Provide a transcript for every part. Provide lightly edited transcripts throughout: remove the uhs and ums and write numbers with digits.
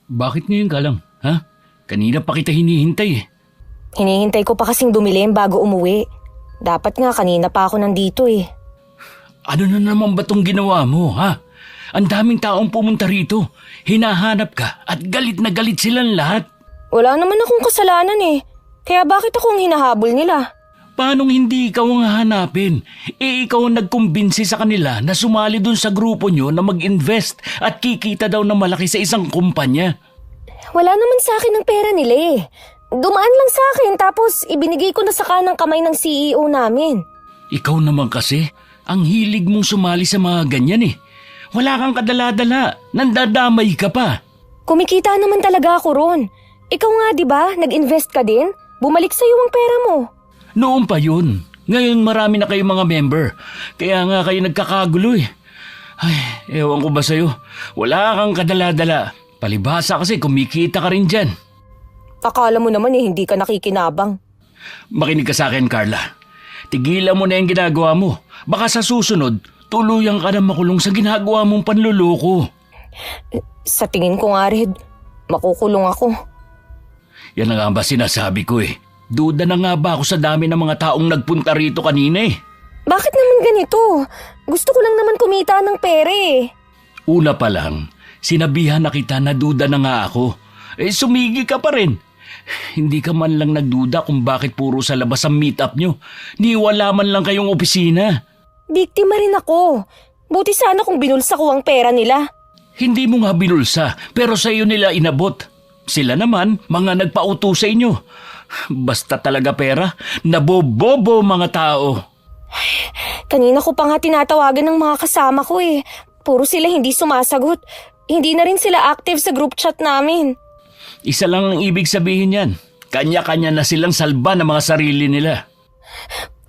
Bakit ngayon ka lang, ha? Kanina pa kita hinihintay eh. Hinihintay ko pa kasing dumilim bago umuwi. Dapat nga kanina pa ako nandito eh. Ano na naman ba tong ginawa mo, ha? Ang daming taong pumunta rito. Hinahanap ka at galit na galit silang lahat. Wala naman akong kasalanan eh. Kaya bakit ako ang hinahabol nila? Paanong hindi ikaw ang hahanapin? Ikaw ang nagkumbinsi sa kanila na sumali dun sa grupo nyo na mag-invest at kikita daw na malaki sa isang kumpanya. Wala naman sa akin ang pera nila eh. Dumaan lang sa akin tapos ibinigay ko na sa kanang kamay ng CEO namin. Ikaw naman kasi, ang hilig mong sumali sa mga ganyan eh. Wala kang kadala-dala, nandadamay ka pa. Kumikita naman talaga ako ron. Ikaw nga di ba, nag-invest ka din? Bumalik sa'yo ang pera mo. Noon pa yun. Ngayon marami na kayong mga member. Kaya nga kayo nagkakagulo eh. Ay, ewan ko ba sa'yo? Wala kang kadala-dala. Palibhasa kasi kumikita ka rin dyan. Akala mo naman eh, hindi ka nakikinabang. Makinig ka sa akin, Carla. Tigilan mo na yung ginagawa mo. Baka sa susunod, tuluyan ka na makulong sa ginagawa mong panluloko. Sa tingin ko nga, Red, makukulong ako. Yan na nga ba sinasabi ko eh. Duda na nga ba ako sa dami ng mga taong nagpunta rito kanina eh. Bakit naman ganito? Gusto ko lang naman kumita ng pera eh. Una pa lang, sinabihan na kita na duda na nga ako. Sumigi ka pa rin. Hindi ka man lang nagduda kung bakit puro sa labas ang meet-up nyo. Ni wala man lang kayong opisina. Biktima rin ako. Buti sana kung binulsa ko ang pera nila. Hindi mo nga binulsa, pero sa iyo nila inabot. Sila naman, mga nagpauto sa inyo. Basta talaga pera, nabobobo mga tao. Kanina ko pa nga tinatawagan ng mga kasama ko eh. Puro sila hindi sumasagot. Hindi na rin sila active sa group chat namin. Isa lang ang ibig sabihin yan. Kanya-kanya na silang salba ng mga sarili nila.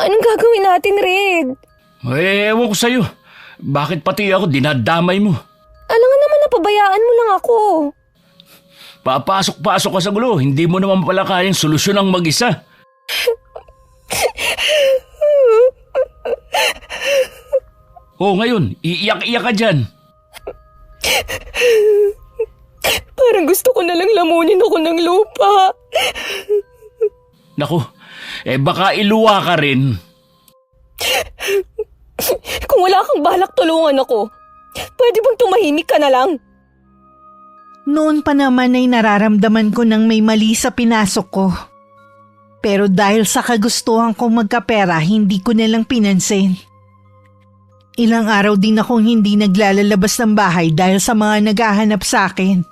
Anong gagawin natin, Red? Ewan ko sa'yo. Bakit pati ako dinadamay mo? Alangan naman napabayaan mo lang ako. Papasok-pasok ka sa gulo. Hindi mo naman pala kayang solusyon ang mag-isa. Ngayon, iiyak-iyak ka dyan. Parang gusto ko na lang lamunin ako ng lupa. Naku, baka iluwa ka rin. Kung wala kang balak tulungan ako, pwede bang tumahimik ka na lang? Noon pa naman ay nararamdaman ko nang may mali sa pinasok ko. Pero dahil sa kagustuhan kong magkapera, hindi ko nalang pinansin. Ilang araw din akong hindi naglalalabas ng bahay dahil sa mga naghahanap sa akin.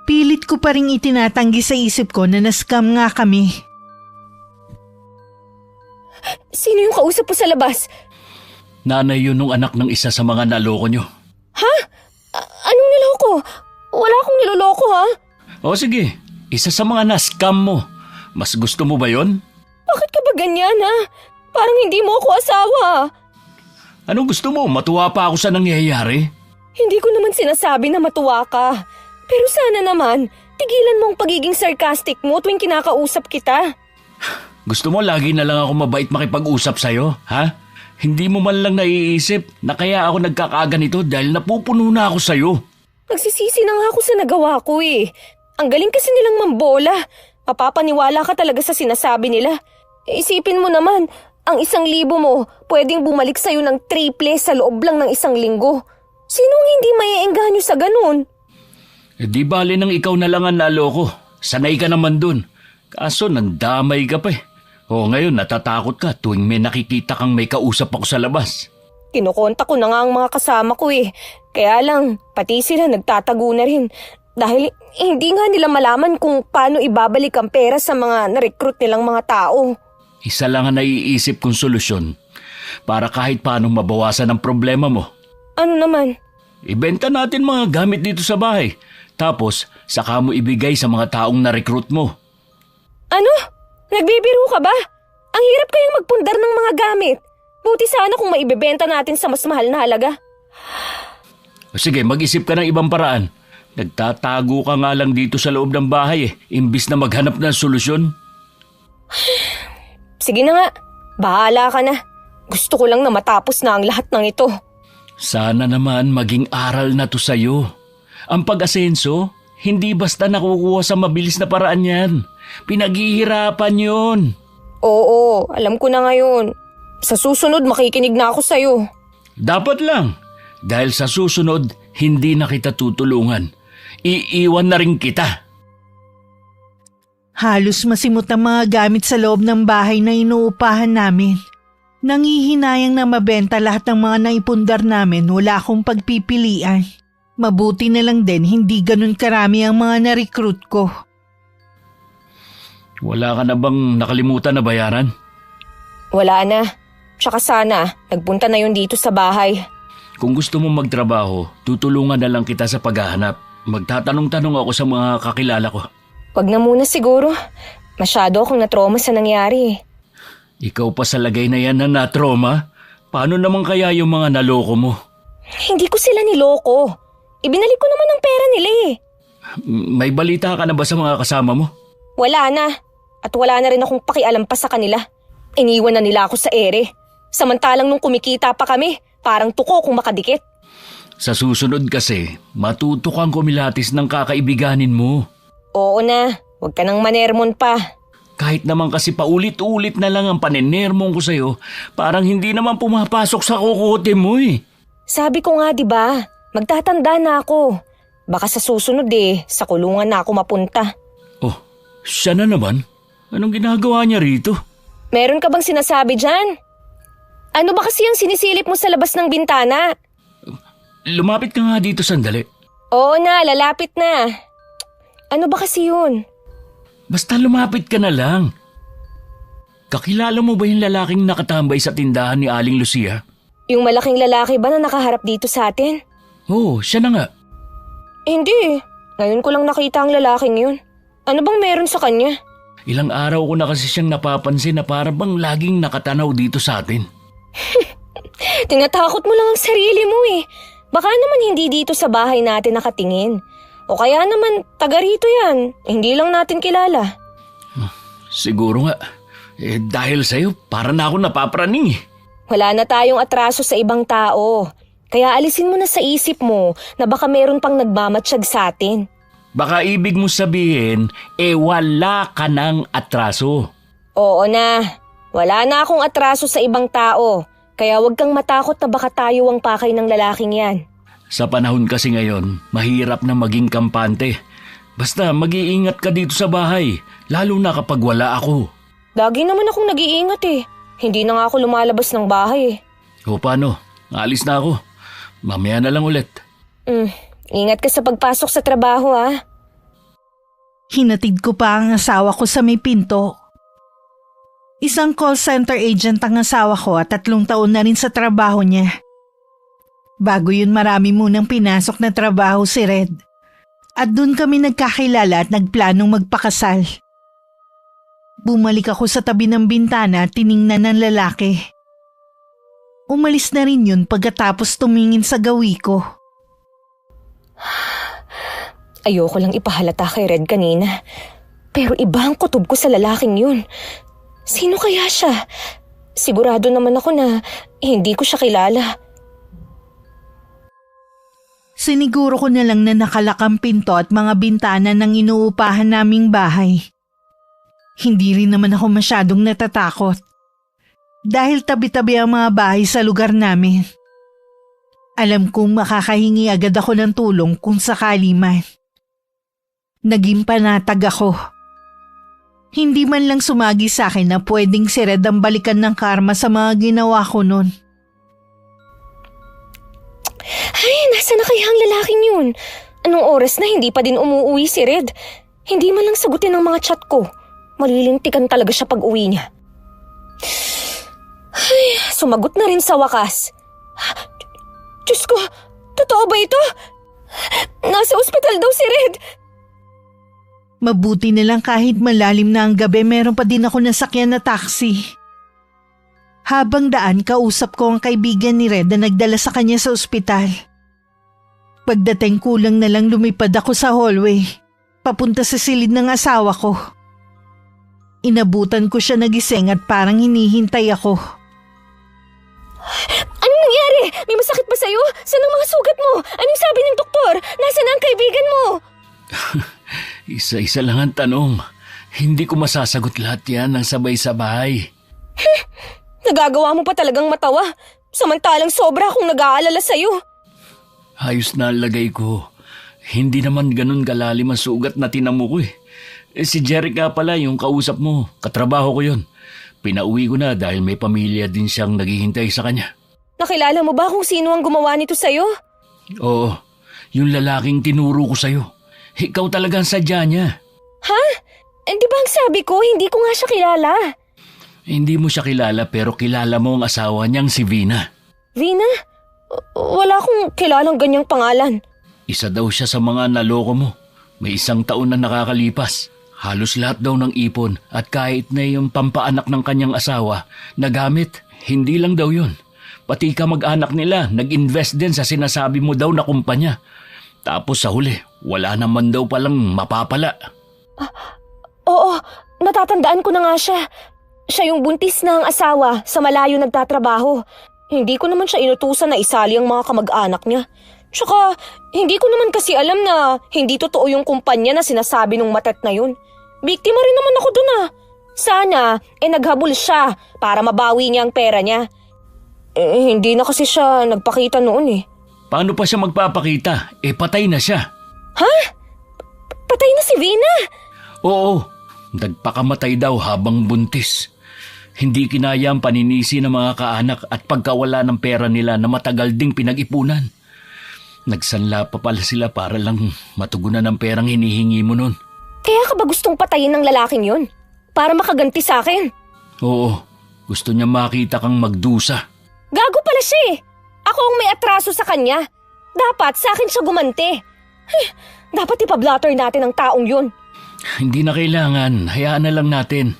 Pilit ko pa rin itinatanggi sa isip ko na na-scam nga kami. Sino yung kausap po sa labas? Nanay yun nung anak ng isa sa mga naloko nyo. Ha? Anong niloko? Wala akong niloloko ha? O sige, isa sa mga na-scam mo. Mas gusto mo ba yon? Bakit ka ba ganyan ha? Parang hindi mo ako asawa. Anong gusto mo? Matuwa pa ako sa nangyayari? Hindi ko naman sinasabi na matuwa ka. Pero sana naman, tigilan mo ang pagiging sarcastic mo tuwing kinakausap kita. Gusto mo lagi na lang ako mabait makipag-usap sa'yo, ha? Hindi mo man lang naiisip na kaya ako nagkakaganito dahil napupuno na ako sa'yo. Nagsisisi na nga ako sa nagawa ko eh. Ang galing kasi nilang mambola. Mapapaniwala ka talaga sa sinasabi nila. Isipin mo naman, ang 1,000 mo pwedeng bumalik sa'yo ng triple sa loob lang ng 1 linggo. Sinong hindi maiengganyo sa ganun? Di bale nang ikaw na lang ang naloko. Sanay ka naman dun. Kaso nandamay ka pa eh. Ngayon natatakot ka tuwing may nakikita kang may kausap ako sa labas. Kinukonta ko na nga ang mga kasama ko eh. Kaya lang, pati sila nagtatago na rin. Dahil hindi nga nila malaman kung paano ibabalik ang pera sa mga na-recruit nilang mga tao. Isa lang ang naiisip kong solusyon para kahit paano mabawasan ang problema mo. Ano naman? Ibenta natin mga gamit dito sa bahay. Tapos, saka mo ibigay sa mga taong na-recruit mo. Ano? Nagbibiro ka ba? Ang hirap kayang magpundar ng mga gamit. Buti sana kung maibebenta natin sa mas mahal na halaga. Sige, mag-isip ka ng ibang paraan. Nagtatago ka nga lang dito sa loob ng bahay imbis na maghanap ng solusyon. Sige na nga, bahala ka na. Gusto ko lang na matapos na ang lahat ng ito. Sana naman maging aral na to sa'yo. Ang pag-asenso, Hindi basta nakukuha sa mabilis na paraan yan. Pinaghihirapan yun. Oo, alam ko na ngayon. Sa susunod, makikinig na ako sa'yo. Dapat lang. Dahil sa susunod, hindi na kita tutulungan. Iiwan na rin kita. Halos masimot ang mga gamit sa loob ng bahay na inuupahan namin. Nangihinayang na mabenta lahat ng mga naipundar namin, wala akong pagpipilian. Mabuti na lang din hindi ganun karami ang mga na-recruit ko. Wala ka na bang nakalimutan na bayaran? Wala na. Tsaka sana, nagpunta na yun dito sa bahay. Kung gusto mo magtrabaho, tutulungan na lang kita sa paghahanap. Magtatanong-tanong ako sa mga kakilala ko. Wag na muna siguro. Masyado akong natrauma sa nangyari. Ikaw pa sa lagay na yan na na-trauma? Paano naman kaya yung mga naloko mo? Hindi ko sila niloko. Ibinalik ko naman ang pera nila eh. May balita ka na ba sa mga kasama mo? Wala na. At wala na rin akong pakialam pa sa kanila. Iniwan na nila ako sa ere. Samantalang nung kumikita pa kami, parang tuko kung makadikit. Sa susunod kasi, matuto kang kumilatis ng kakaibiganin mo. Oo na. Huwag ka nang manermon pa. Kahit naman kasi paulit-ulit na lang ang panenermon ko sa'yo, parang hindi naman pumapasok sa kukote mo eh. Sabi ko nga 'di ba, magtatanda na ako. Baka sa susunod sa kulungan na ako mapunta. Oh, siya na naman? Anong ginagawa niya rito? Meron ka bang sinasabi dyan? Ano ba kasi yung sinisilip mo sa labas ng bintana? Lumapit ka nga dito sandali. Oo na, lalapit na. Ano ba kasi yun? Basta lumapit ka na lang. Kakilala mo ba yung lalaking nakatambay sa tindahan ni Aling Lucia? Yung malaking lalaki ba na nakaharap dito sa atin? Oo, siya na nga. Hindi. Ngayon ko lang nakita ang lalaking yun. Ano bang meron sa kanya? Ilang araw ko na kasi siyang napapansin na para bang laging nakatanaw dito sa atin. Tinatakot mo lang ang sarili mo eh. Baka naman hindi dito sa bahay natin nakatingin. O kaya naman taga rito yan. Hindi lang natin kilala. Siguro nga. Dahil sa'yo, para na ako napapraning eh. Wala na tayong atraso sa ibang tao. Kaya alisin mo na sa isip mo na baka meron pang nagmamatsyag sa atin. Baka ibig mo sabihin, wala ka ng atraso. Oo na. Wala na akong atraso sa ibang tao. Kaya huwag kang matakot na baka tayo ang pakay ng lalaking yan. Sa panahon kasi ngayon, mahirap na maging kampante. Basta mag-iingat ka dito sa bahay, lalo na kapag wala ako. Lagi naman akong nag-iingat eh. Hindi na nga ako lumalabas ng bahay eh. O paano? Alis na ako. Mamaya na lang ulit. Ingat ka sa pagpasok sa trabaho ha. Hinatid ko pa ang asawa ko sa may pinto. Isang call center agent ang asawa ko at 3 taon na rin sa trabaho niya. Bago yun marami munang pinasok na trabaho si Red. At dun kami nagkakilala at nagplanong magpakasal. Bumalik ako sa tabi ng bintana at tiningnan ng lalaki. Umalis na rin yun pagkatapos tumingin sa gawi ko. Ayoko lang ipahalata kay Red kanina. Pero iba ang kutob ko sa lalaking yun. Sino kaya siya? Sigurado naman ako na hindi ko siya kilala. Siniguro ko na lang na nakalakang pinto at mga bintana ng inuupahan naming bahay. Hindi rin naman ako masyadong natatakot. Dahil tabi-tabi ang mga bahay sa lugar namin. Alam kong makakahingi agad ako ng tulong kung sakali man. Naging panatag ako. Hindi man lang sumagi sa akin na pwedeng si Red ang balikan ng karma sa mga ginawa ko noon. Ay, nasa na kaya ang lalaking yun? Anong oras na hindi pa din umuwi si Red? Hindi man lang sagutin ang mga chat ko. Malilintikan talaga siya pag uwi niya. Ay, sumagot na rin sa wakas. Diyos ko, totoo ba ito? Nasa ospital daw si Red. Mabuti na lang kahit malalim na ang gabi meron pa din ako nasakyan na taxi. Habang daan kausap ko ang kaibigan ni Red na nagdala sa kanya sa ospital. Pagdating kulang na lang lumipad ako sa hallway, papunta sa silid ng asawa ko. Inabutan ko siya nagising at parang hinihintay ako. Anong nangyari? May masakit ba sa'yo? Saan ang mga sugat mo? Anong sabi ng doktor? Nasaan na ang kaibigan mo? Isa-isa lang ang tanong. Hindi ko masasagot lahat yan ng sabay-sabay. Nagagawa mo pa talagang matawa. Samantalang sobra akong nag-aalala sa'yo. Ayos na ang lagay ko. Hindi naman ganun kalalim ang sugat na tinamo ko eh. Si Jerica pala yung kausap mo. Katrabaho ko yun. Pinauwi ko na dahil may pamilya din siyang naghihintay sa kanya. Nakilala mo ba kung sino ang gumawa nito sa'yo? Oo, yung lalaking tinuro ko sa'yo. Ikaw talagang sadya niya. Ha? Di ba ang sabi ko, hindi ko nga siya kilala? Hindi mo siya kilala pero kilala mo ang asawa niyang si Vina. Vina? Wala akong kilalang ganyang pangalan. Isa daw siya sa mga naloko mo. May 1 taon na nakakalipas. Halos lahat daw ng ipon at kahit na yung pampaanak ng kanyang asawa, nagamit. Hindi lang daw yun. Pati ka mag-anak nila, nag-invest din sa sinasabi mo daw na kumpanya. Tapos sa huli, wala naman daw palang mapapala. Oo, natatandaan ko na nga siya. Siya yung buntis na ang asawa sa malayo nagtatrabaho. Hindi ko naman siya inutusan na isali ang mga kamag-anak niya. Tsaka, hindi ko naman kasi alam na hindi totoo yung kumpanya na sinasabi ng matet na yun. Biktima rin naman ako dun ah. Sana, naghabol siya para mabawi niya ang pera niya. Hindi na kasi siya nagpakita noon eh. Paano pa siya magpapakita? Patay na siya. Ha? Patay na si Vina? Oo, nagpakamatay daw habang buntis. Hindi kinaya ang paninisi ng mga kaanak at pagkawala ng pera nila na matagal ding pinag-ipunan. Nagsanla pa pala sila para lang matugunan ang perang hinihingi mo nun. Kaya ka ba gustong patayin ng lalaking yun? Para makaganti sa akin? Oo, gusto niya makita kang magdusa. Gago pala siya eh. Ako ang may atraso sa kanya. Dapat sa akin siya gumanti. Dapat ipablatter natin ang taong yun. Hindi na kailangan, hayaan na lang natin.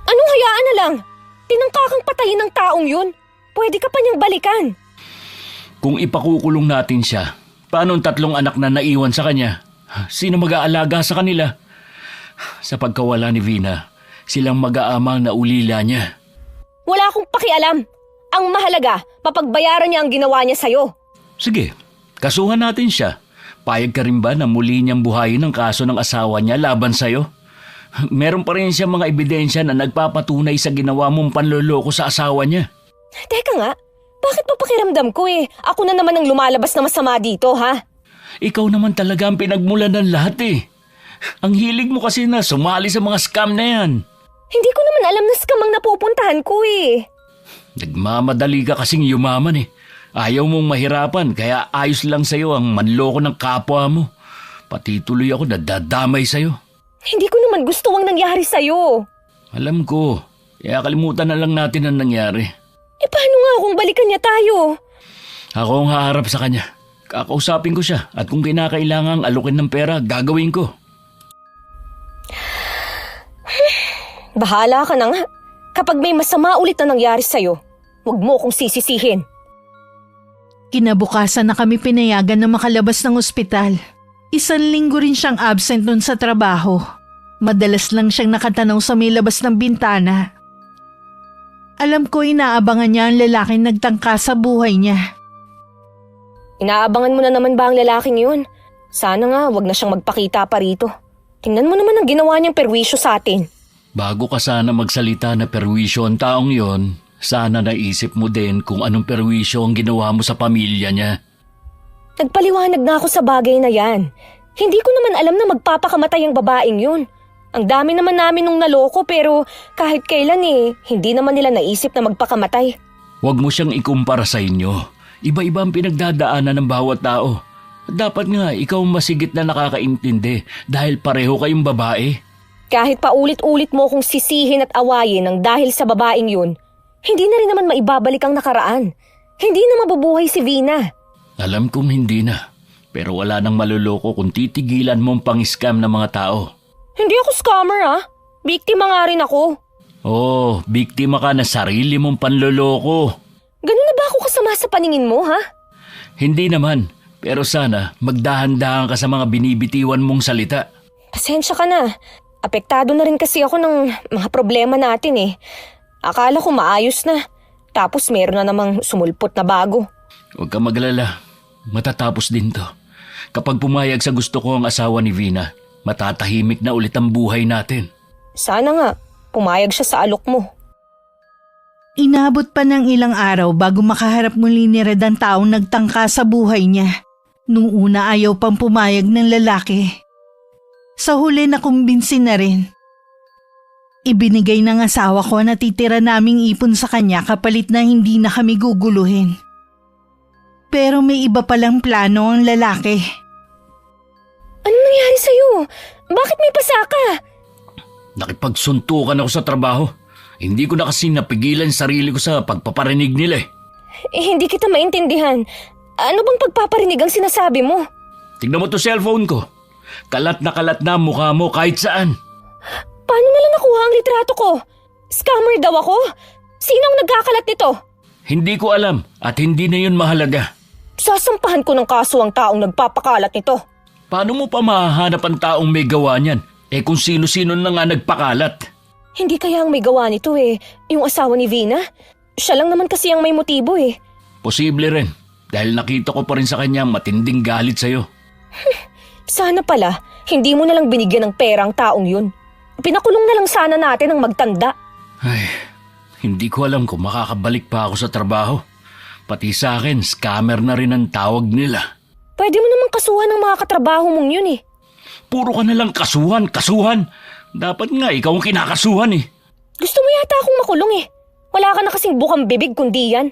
Anong hayaan na lang? Tinangka kang patayin ng taong yun. Pwede ka pa niyang balikan. Kung ipakukulong natin siya, paano ang 3 anak na naiwan sa kanya? Sino mag-aalaga sa kanila? Sa pagkawala ni Vina, silang mag-aamang na ulila niya. Wala akong pakialam. Ang mahalaga, mapagbayaran niya ang ginawa niya sa'yo. Sige, kasuhan natin siya. Payag ka rin ba na muli niyang buhayin ang kaso ng asawa niya laban sa'yo? Meron pa rin siya mga ebidensya na nagpapatunay sa ginawa mong panloloko sa asawa niya. Teka nga, bakit pa pakiramdam ko eh? Ako na naman ang lumalabas na masama dito, ha? Ikaw naman talaga ang pinagmulan ng lahat eh. Ang hilig mo kasi na sumali sa mga scam na yan. Hindi ko naman alam na scam ang napupuntahan ko eh. Nagmamadali ka kasing yumaman eh. Ayaw mong mahirapan kaya ayos lang sa'yo ang manloko ng kapwa mo. Pati tuloy ako nadadamay sa'yo. Hindi ko naman gusto ang nangyari sa'yo. Alam ko, kaya kalimutan na lang natin ang nangyari. Paano nga kung balikan niya tayo? Ako ang haharap sa kanya. Kakausapin ko siya at kung kinakailangang alukin ng pera, gagawin ko. Bahala ka na nga. Kapag may masama ulit na nangyari sa'yo, huwag mo kong sisisihin. Kinabukasan na kami pinayagan na makalabas ng ospital. 1 linggo rin siyang absent nun sa trabaho. Madalas lang siyang nakatanaw sa may labas ng bintana. Alam ko inaabangan niya ang lalaking nagtangka sa buhay niya. Inaabangan mo na naman ba ang lalaking yun? Sana nga wag na siyang magpakita pa rito. Tingnan mo naman ang ginawa niyang perwisyo sa atin. Bago ka sana magsalita na perwisyo ang taong yon, sana naisip mo din kung anong perwisyo ang ginawa mo sa pamilya niya. Nagpaliwanag na ako sa bagay na yan. Hindi ko naman alam na magpapakamatay ang babaeng yun. Ang dami naman namin nung naloko pero kahit kailan hindi naman nila naisip na magpakamatay. Huwag mo siyang ikumpara sa inyo. Iba-iba ang pinagdadaanan ng bawat tao. Dapat nga ikaw masigit na nakakaintindi dahil pareho kayong babae. Kahit pa ulit-ulit mo kong sisihin at awayin ng dahil sa babaeng yun, hindi na rin naman maibabalik ang nakaraan. Hindi na mabubuhay si Vina. Alam kong hindi na, pero wala nang maluloko kung titigilan mong pang-scam ng mga tao. Hindi ako scammer Biktima nga rin ako. Oh, biktima ka na sarili mong panloloko. Ganun na ba ako kasama sa paningin mo, ha? Hindi naman, pero sana magdahan-dahan ka sa mga binibitiwan mong salita. Pasensya ka na. Apektado na rin kasi ako ng mga problema natin eh. Akala ko maayos na. Tapos meron na namang sumulpot na bago. Huwag ka maglala. Matatapos din to. Kapag pumayag sa gusto ko ang asawa ni Vina, matatahimik na ulit ang buhay natin. Sana nga, pumayag siya sa alok mo. Inabot pa ng ilang araw bago makaharap muli ni Red ang taong nagtangka sa buhay niya. Nung una ayaw pang pumayag ng lalaki. Sa huli nakumbinsi na rin. Ibinigay ng asawa ko na titira naming ipon sa kanya kapalit na hindi na kami guguluhin. Pero may iba palang plano ang lalaki. Anong nangyari sa'yo? Bakit may pasaka? Nakipagsuntukan ako sa trabaho. Hindi ko na kasi napigilan sarili ko sa pagpaparinig nila eh. Hindi kita maintindihan. Ano bang pagpaparinig ang sinasabi mo? Tignan mo to cellphone ko. Kalat na mukha mo kahit saan. Paano nila nakuha ang litrato ko? Scammer daw ako? Sino ang nagkakalat nito? Hindi ko alam at hindi na yun mahalaga. Sasampahan ko ng kaso ang taong nagpapakalat nito. Paano mo pa mahahanap ang taong may gawa niyan? Kung sino-sino na nga nagpakalat. Hindi kaya ang may gawa nito yung asawa ni Vina? Siya lang naman kasi ang may motibo Posible rin. Dahil nakita ko pa rin sa kanya matinding galit sa'yo. Sana pala, hindi mo nalang binigyan ng pera ang taong yun. Pinakulong na lang sana natin ang magtanda. Ay, hindi ko alam kung makakabalik pa ako sa trabaho. Pati sa akin, scammer na rin ang tawag nila. Pwede mo namang kasuhan ng mga katrabaho mong yun Puro ka nalang kasuhan. Dapat nga ikaw ang kinakasuhan Gusto mo yata akong makulong Wala ka na kasing bukang bibig kundi yan.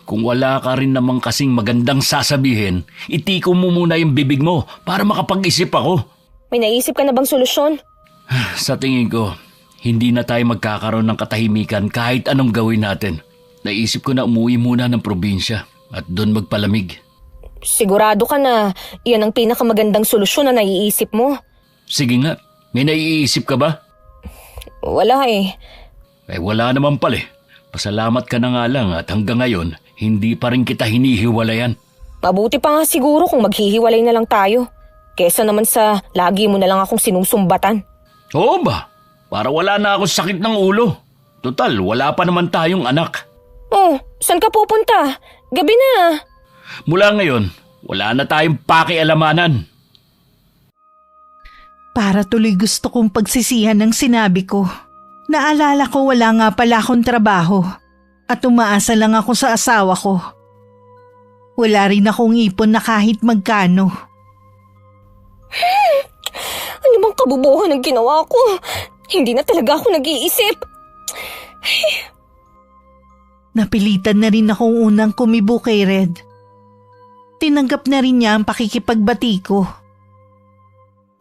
Kung wala ka rin namang kasing magandang sasabihin, itiko mo muna yung bibig mo para makapag-isip ako. May naisip ka na bang solusyon? Sa tingin ko, hindi na tayo magkakaroon ng katahimikan kahit anong gawin natin. Naisip ko na umuwi muna ng probinsya at doon magpalamig. Sigurado ka na iyan ang pinakamagandang solusyon na naiisip mo? Sige nga, may naiisip ka ba? Wala wala naman pala Pasalamat ka na nga lang at hanggang ngayon, hindi pa rin kita hinihiwalayan. Mabuti pa nga siguro kung maghihiwalay na lang tayo. Kesa naman sa lagi mo na lang akong sinusumbatan. Oo ba? Para wala na akong sakit ng ulo. Total, wala pa naman tayong anak. Oh, saan ka pupunta? Gabi na. Mula ngayon, wala na tayong pakialamanan. Para tuloy gusto kong pagsisihan ng sinabi ko. Naalala ko wala nga pala akong trabaho at umaasa lang ako sa asawa ko. Wala rin akong ipon na kahit magkano. Ano bang kabubuhan ang ginawa ko? Hindi na talaga ako nag-iisip. Napilitan na rin akong unang kumibo kay Red. Tinanggap na rin niya ang pakikipagbati ko.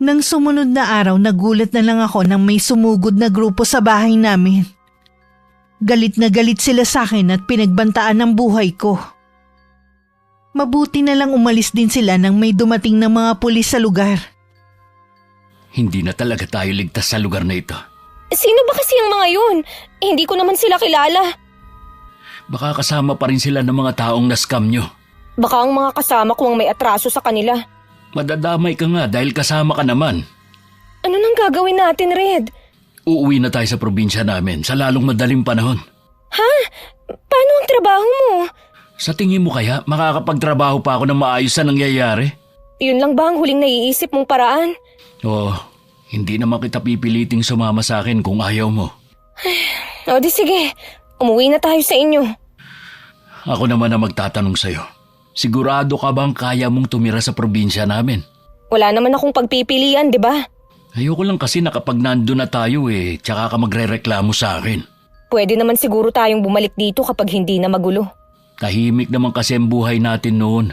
Nang sumunod na araw, nagulat na lang ako nang may sumugod na grupo sa bahay namin. Galit na galit sila sa akin at pinagbantaan ang buhay ko. Mabuti na lang umalis din sila nang may dumating ng mga pulis sa lugar. Hindi na talaga tayo ligtas sa lugar na ito. Sino ba kasi ang mga yun? Hindi ko naman sila kilala. Baka kasama pa rin sila ng mga taong na-scam nyo. Baka ang mga kasama ko ang may atraso sa kanila. Madadamay ka nga dahil kasama ka naman. Ano nang gagawin natin, Red? Uuwi na tayo sa probinsya namin sa lalong madaling panahon. Ha? Paano ang trabaho mo? Sa tingin mo kaya makakapagtrabaho pa ako ng maayos sa nangyayari? Yun lang ba ang huling naiisip mong paraan? Oo, hindi naman kita pipiliting sumama sa akin kung ayaw mo. O di sige, umuwi na tayo sa inyo. Ako naman ang magtatanong sa'yo. Sigurado ka bang kaya mong tumira sa probinsya namin? Wala naman akong pagpipilian, di ba? Ayoko lang kasi na kapag nandun na tayo tsaka ka magre-reklamo sa akin. Pwede naman siguro tayong bumalik dito kapag hindi na magulo. Tahimik naman kasi ang buhay natin noon.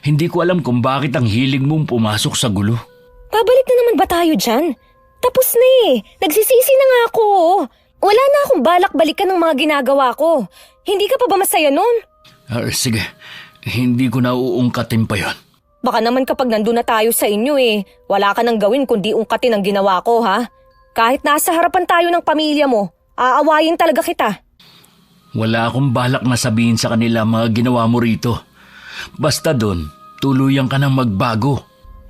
Hindi ko alam kung bakit ang hilig mong pumasok sa gulo. Pabalik na naman ba tayo dyan? Tapos na Nagsisisi na nga ako. Wala na akong balak-balikan ng mga ginagawa ko. Hindi ka pa ba masaya nun? Sige, hindi ko na uungkatin pa yon. Baka naman kapag nandun na tayo sa inyo wala ka nang gawin kundi ungkatin ang ginawa ko, ha? Kahit nasa harapan tayo ng pamilya mo, aawayin talaga kita. Wala akong balak na sabihin sa kanila mga ginawa mo rito. Basta doon, tuluyan ka nang magbago.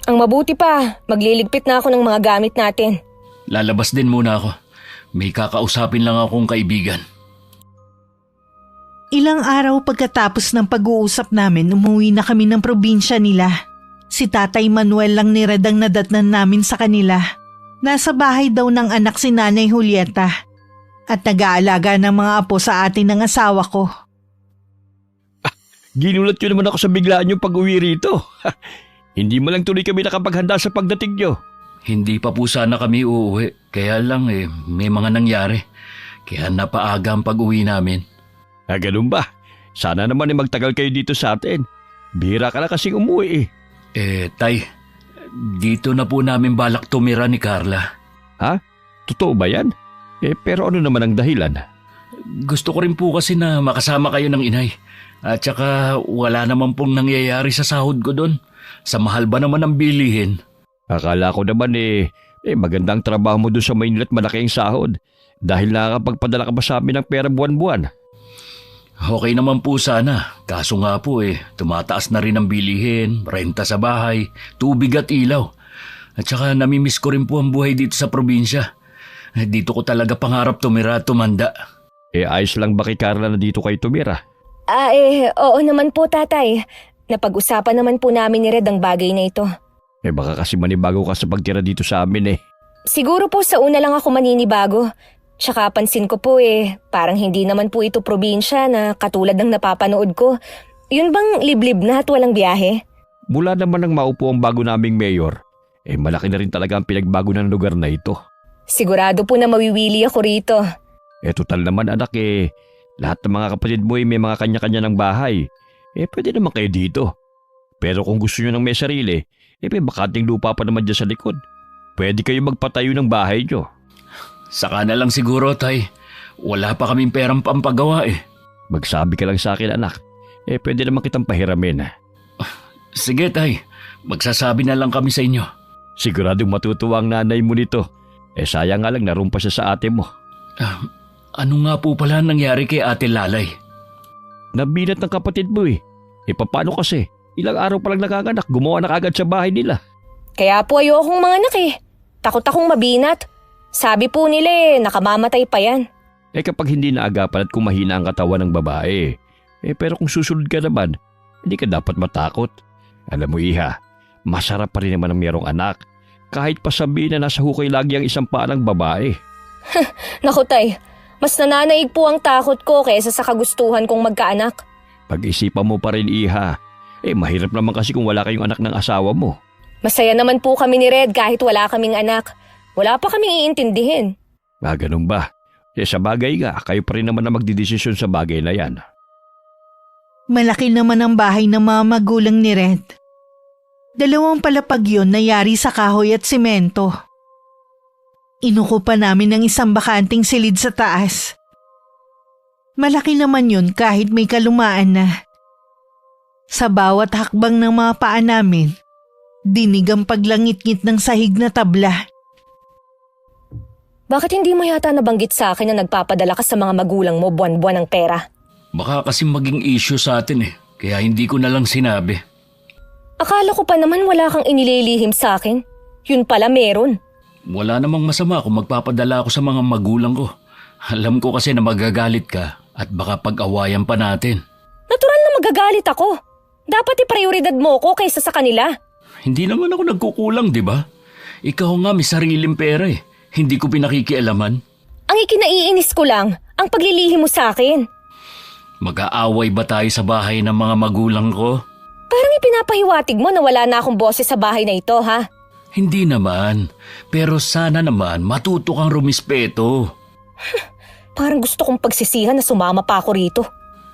Ang mabuti pa, magliligpit na ako ng mga gamit natin. Lalabas din muna ako. May kakausapin lang akong kaibigan. Ilang araw pagkatapos ng pag-uusap namin, umuwi na kami ng probinsya nila. Si Tatay Manuel lang ni Red ang nadatnan namin sa kanila. Nasa bahay daw ng anak si Nanay Julieta at nag-aalaga ng mga apo sa atin ng asawa ko. Ginulat nyo naman ako sa biglaan yung pag-uwi rito. Hindi mo lang tuloy kami nakapaghanda sa pagdating nyo. Hindi pa po sana kami uuwi. Kaya lang may mga nangyari. Kaya napaaga ang pag-uwi namin. Ganun ba? Sana naman magtagal kayo dito sa atin. Bihira ka na kasing umuwi Tay, dito na po namin balak tumira ni Carla. Ha? Totoo ba yan? Pero ano naman ang dahilan? Gusto ko rin po kasi na makasama kayo ng inay. At saka wala naman pong nangyayari sa sahod ko doon. Sa mahal ba naman ang bilihin? Akala ko naman magandang trabaho mo doon sa Maynila at malaki ang sahod. Dahil nakakapagpadala ka ba sa amin ng pera buwan-buwan? Okay naman po sana. Kaso nga po tumataas na rin ang bilihin, renta sa bahay, tubig at ilaw. At saka namimiss ko rin po ang buhay dito sa probinsya. Dito ko talaga pangarap tumira at tumanda. Ayos lang ba kay Carla na dito kayo tumira? Oo naman po, Tatay. Napag-usapan naman po namin ni Red ang bagay na ito. Baka kasi manibago ka sa pagtira dito sa amin Siguro po sa una lang ako maninibago. Tsaka pansin ko po parang hindi naman po ito probinsya na katulad ng napapanood ko. Yun bang liblib na at walang biyahe? Mula naman nang maupo ang bago naming mayor, malaki na rin talaga ang pinagbago ng lugar na ito. Sigurado po na mawiwili ako rito. Total naman anak lahat ng mga kapatid mo may mga kanya-kanya ng bahay. Pwede naman kayo dito. Pero kung gusto nyo ng may sarili, may bakating lupa pa naman dyan sa likod. Pwede kayo magpatayo ng bahay nyo. Saka na lang siguro, Tay. Wala pa kaming perang pampagawa Magsabi ka lang sa akin anak. Pwede naman kitang pahiramin. Sige, Tay. Magsasabi na lang kami sa inyo. Siguradong matutuwa ang nanay mo nito. Sayang nga lang narumpa siya sa ate mo. Ano nga po pala nangyari kay Ate Lalay? Nabinat ng kapatid mo paano kasi? Ilang araw pa lang nakaganap, gumawa na kagad sa bahay nila. Kaya po ayokong mga anak Takot akong mabinat. Sabi po nila nakamamatay pa yan. Kapag hindi naagapan at kung mahina ang katawan ng babae. Pero kung susunod ka naman, hindi ka dapat matakot. Alam mo iha, masarap pa rin naman ang mayroong anak. Kahit pa sabihin na nasa hukay lagi ang isang paa ng babae. Naku, Tay. Mas nananaig po ang takot ko kaysa sa kagustuhan kong magkaanak. Pag-isipan mo pa rin iha. Mahirap naman kasi kung wala kayong anak ng asawa mo. Masaya naman po kami ni Red kahit wala kaming anak. Wala pa kaming iintindihin. Ganun ba? Sa bagay nga, kayo pa rin naman na magdidesisyon sa bagay na yan. Malaki naman ang bahay ng mga magulang ni Red. 2 palapag yun na yari sa kahoy at simento. Inuko pa namin ng isang bakanting silid sa taas. Malaki naman yun kahit may kalumaan na. Sa bawat hakbang ng mga paa namin, dinig ang paglangit-ngit ng sahig na tabla. Bakit hindi mo yata nabanggit sa akin na nagpapadala ka sa mga magulang mo buwan-buwan ng pera? Baka kasi maging issue sa atin kaya hindi ko na lang sinabi. Akala ko pa naman wala kang inililihim sa akin. Yun pala meron. Wala namang masama kung magpapadala ako sa mga magulang ko. Alam ko kasi na magagalit ka at baka pag-awayan pa natin. Natural na magagalit ako. Dapat iprioridad mo ko kaysa sa kanila. Hindi naman ako nagkukulang, di ba? Ikaw nga may sariling pera Hindi ko pinakikialaman. Ang ikinaiinis ko lang, ang paglilihim mo sa akin. Mag-aaway ba tayo sa bahay ng mga magulang ko? Parang ipinapahiwatig mo na wala na akong boses sa bahay na ito, ha? Hindi naman. Pero sana naman matuto kang rumispeto. Parang gusto kong pagsisihan na sumama pa ako rito.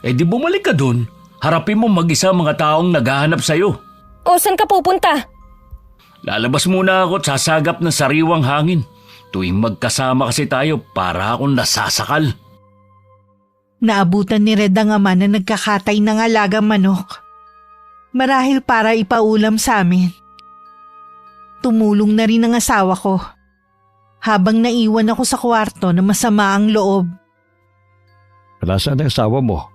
Di bumalik ka dun. Harapin mo mag-isa mga taong naghahanap sa'yo. O saan ka pupunta? Lalabas muna ako at sasagap ng sariwang hangin. Tuwing magkasama kasi tayo para akong nasasakal. Naabutan ni Red ang ama na nagkakatay ng alagang manok. Marahil para ipaulam sa amin. Tumulong na rin ang asawa ko. Habang naiwan ako sa kwarto na masama ang loob. Nasaan ang asawa mo?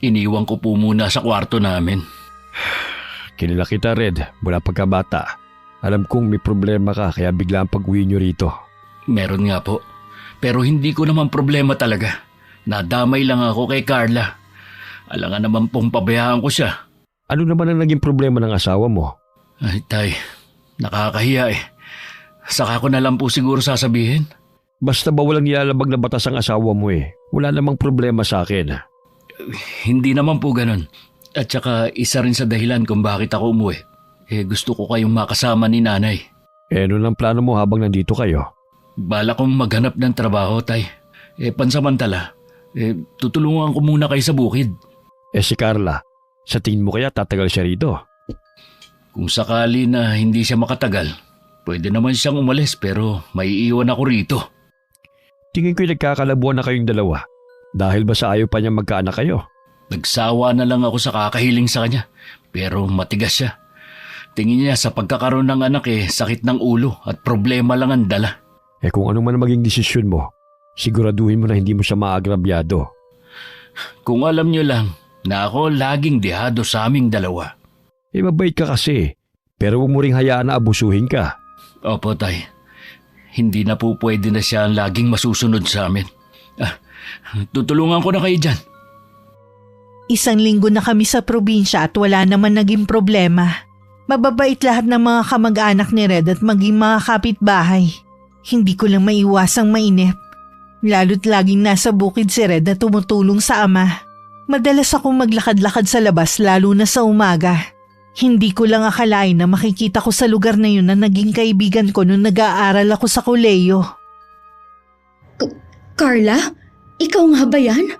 Iniwan ko po muna sa kwarto namin. Kilala kita Red, mula pagkabata. Alam kong may problema ka kaya bigla ang pag-uwi nyo rito. Meron nga po. Pero hindi ko naman problema talaga. Nadamay lang ako kay Carla. Alangan naman pong pabayaan ko siya. Ano naman ang naging problema ng asawa mo? Ay, tay, nakakahiya eh. Saka ko na lang po siguro sasabihin. Basta ba walang nilalabag na batas ang asawa mo eh. Wala namang problema sa akin. Hindi naman po ganun. At saka isa rin sa dahilan kung bakit ako umuwi. Gusto ko kayong makasama ni nanay. Ano lang plano mo habang nandito kayo? Bala kong maghanap ng trabaho, tay. Pansamantala, tutulungan ko muna kayo sa bukid. Si Carla, sa tingin mo kaya tatagal siya rito? Kung sakali na hindi siya makatagal, pwede naman siyang umalis pero maiiwan ako rito. Tingin ko'y nagkakalabuan na kayong dalawa. Dahil ba sa ayaw pa niya magkaanak kayo? Nagsawa na lang ako sa kakahiling sa kanya, pero matigas siya. Tingin niya sa pagkakaroon ng anak sakit ng ulo at problema lang ang dala. Kung ano man ang maging desisyon mo, siguraduhin mo na hindi mo siya maagrabyado. Kung alam niyo lang na ako laging dehado sa aming dalawa. Mabait ka kasi, pero huwag mo ring hayaan na abusuhin ka. Opo, tay. Hindi na po pwede na siya ang laging masusunod sa amin. Tutulungan ko na kayo dyan. 1 linggo na kami sa probinsya at wala naman naging problema. Mababait lahat ng mga kamag-anak ni Red at maging mga kapitbahay. Hindi ko lang maiwasang mainip. Lalo't laging nasa bukid si Red na tumutulong sa ama. Madalas akong maglakad-lakad sa labas lalo na sa umaga. Hindi ko lang akalain na makikita ko sa lugar na yun na naging kaibigan ko nung nag-aaral ako sa koleyo. Carla? Ikaw nga ba yan?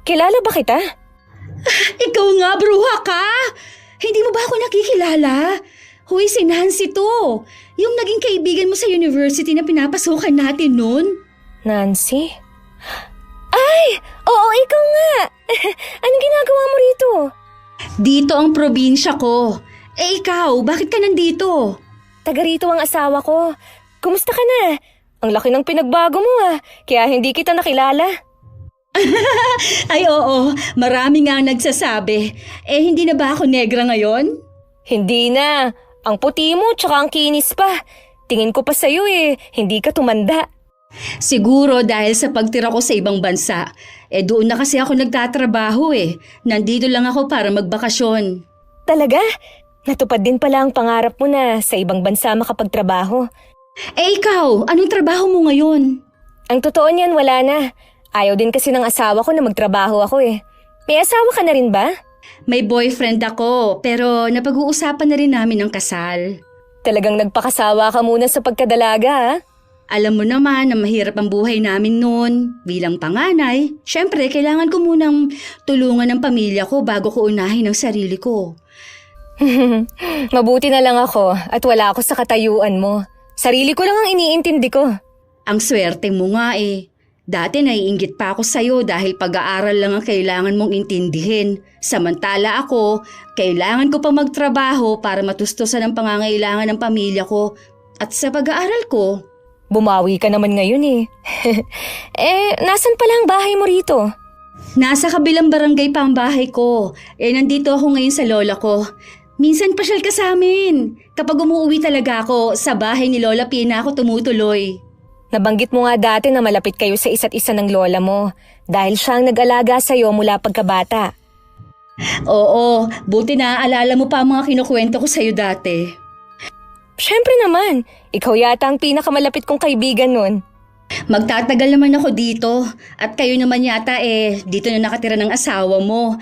Kilala ba kita? Ikaw nga, bruha ka! Hindi mo ba ako nakikilala? Huy, si Nancy to. Yung naging kaibigan mo sa university na pinapasukan natin noon. Nancy? Ay! Oo, ikaw nga! Anong ginagawa mo rito? Dito ang probinsya ko. Ikaw, bakit ka nandito? Taga rito ang asawa ko. Kumusta ka na? Ang laki ng pinagbago mo kaya hindi kita nakilala. Ay oo, marami nga ang nagsasabi. Hindi na ba ako negra ngayon? Hindi na. Ang puti mo tsaka ang kinis pa. Tingin ko pa sa'yo hindi ka tumanda. Siguro dahil sa pagtira ko sa ibang bansa. Doon na kasi ako nagtatrabaho Nandito lang ako para magbakasyon. Talaga? Natupad din pala ang pangarap mo na sa ibang bansa makapagtrabaho. Ikaw, anong trabaho mo ngayon? Ang totoo niyan, wala na. Ayaw din kasi ng asawa ko na magtrabaho ako May asawa ka na rin ba? May boyfriend ako, pero napag-uusapan na rin namin ang kasal. Talagang nagpakasawa ka muna sa pagkadalaga Alam mo naman na mahirap ang buhay namin noon. Bilang panganay, syempre kailangan ko munang tulungan ng pamilya ko bago ko unahin ang sarili ko. Mabuti na lang ako at wala ako sa katayuan mo. Sarili ko lang ang iniintindi ko. Ang swerte mo nga Dati naiinggit pa ako sa'yo dahil pag-aaral lang ang kailangan mong intindihin. Samantala ako, kailangan ko pa magtrabaho para matustusan ang pangangailangan ng pamilya ko. At sa pag-aaral ko, Bumawi ka naman ngayon nasan pala ang bahay mo rito? nasa kabilang barangay pa ang bahay ko. Nandito ako ngayon sa lola ko. Minsan pasyal ka sa amin. Kapag umuwi talaga ako, sa bahay ni Lola Pina ako tumutuloy. Nabanggit mo nga dati na malapit kayo sa isa't isa ng lola mo dahil siya ang nag-alaga sa'yo mula pagkabata. Oo, buti naaalala mo pa ang mga kinukwento ko sa'yo dati. Siyempre naman, ikaw yata ang pinakamalapit kong kaibigan nun. Magtatagal naman ako dito at kayo naman yata dito na nakatira ng asawa mo.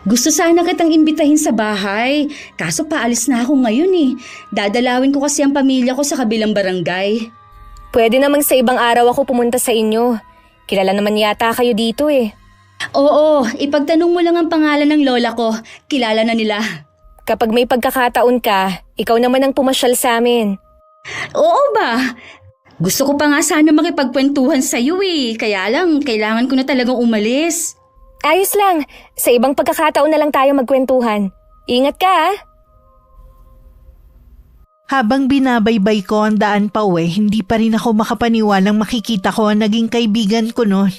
Gusto sana kitang imbitahin sa bahay, kaso paalis na ako ngayon Dadalawin ko kasi ang pamilya ko sa kabilang barangay. Pwede namang sa ibang araw ako pumunta sa inyo. Kilala naman yata kayo dito Oo, ipagtanong mo lang ang pangalan ng lola ko, kilala na nila. Kapag may pagkakataon ka, ikaw naman ang pumasyal sa amin. Oo ba? Gusto ko pa nga sana makipagkwentuhan sa'yo kaya lang kailangan ko na talagang umalis. Ayos lang, sa ibang pagkakataon na lang tayo magkwentuhan. Ingat ka Habang binabaybay ko ang daan pa uwi, hindi pa rin ako makapaniwalang makikita ko ang naging kaibigan ko noon.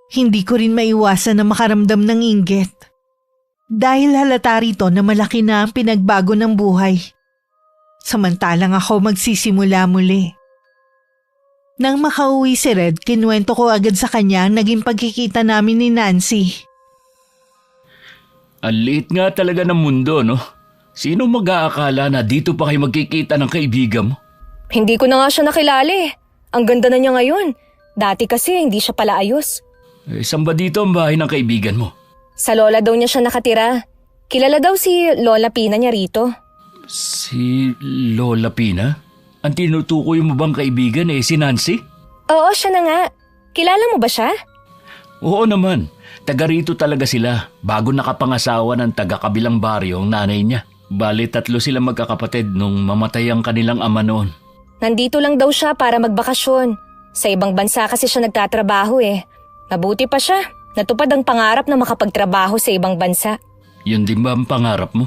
Hindi ko rin maiwasan na makaramdam ng inggit. Dahil halata rito na malaki na ang pinagbago ng buhay. Samantalang ako magsisimula muli. Nang makauwi si Red, kinuwento ko agad sa kanya ang naging pagkikita namin ni Nancy. Ang liit nga talaga ng mundo, no? Sino mag-aakala na dito pa kayo magkikita ng kaibigan mo? Hindi ko na nga siya nakilala eh. Ang ganda na niya ngayon. Dati kasi hindi siya pala ayos. Saan ba dito ang bahay ng kaibigan mo? Sa lola daw niya siya nakatira. Kilala daw si Lola Pina niya rito. Si Lola Pina? Ang tinutukoy mo bang kaibigan si Nancy? Oo, siya na nga. Kilala mo ba siya? Oo naman. Taga rito talaga sila. Bago nakapangasawa ng taga-kabilang baryo ang nanay niya. Bali 3 sila magkakapatid nung mamatay ang kanilang ama noon. Nandito lang daw siya para magbakasyon. Sa ibang bansa kasi siya nagtatrabaho eh. Mabuti pa siya. Natupad ang pangarap na makapagtrabaho sa ibang bansa. Yun din ba ang pangarap mo?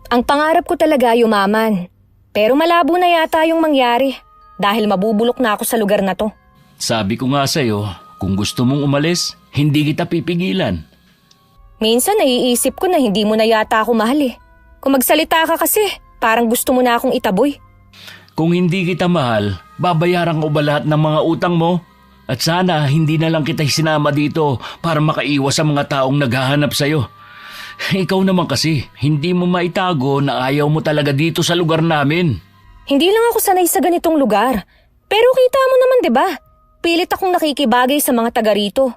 Ang pangarap ko talaga yumaman. Pero malabo na yata yung mangyari. Dahil mabubulok na ako sa lugar na to. Sabi ko nga sa'yo, kung gusto mong umalis, hindi kita pipigilan. Minsan naiisip ko na hindi mo na yata ako mahal eh. Kung magsalita ka kasi, parang gusto mo na akong itaboy. Kung hindi kita mahal, babayaran ko ba lahat ng mga utang mo? At sana hindi na lang kita sinama dito para makaiwas sa mga taong naghahanap sa'yo. Ikaw naman kasi, hindi mo maitago na ayaw mo talaga dito sa lugar namin. Hindi lang ako sanay sa ganitong lugar. Pero kita mo naman 'di ba? Pilit akong nakikibagay sa mga taga rito.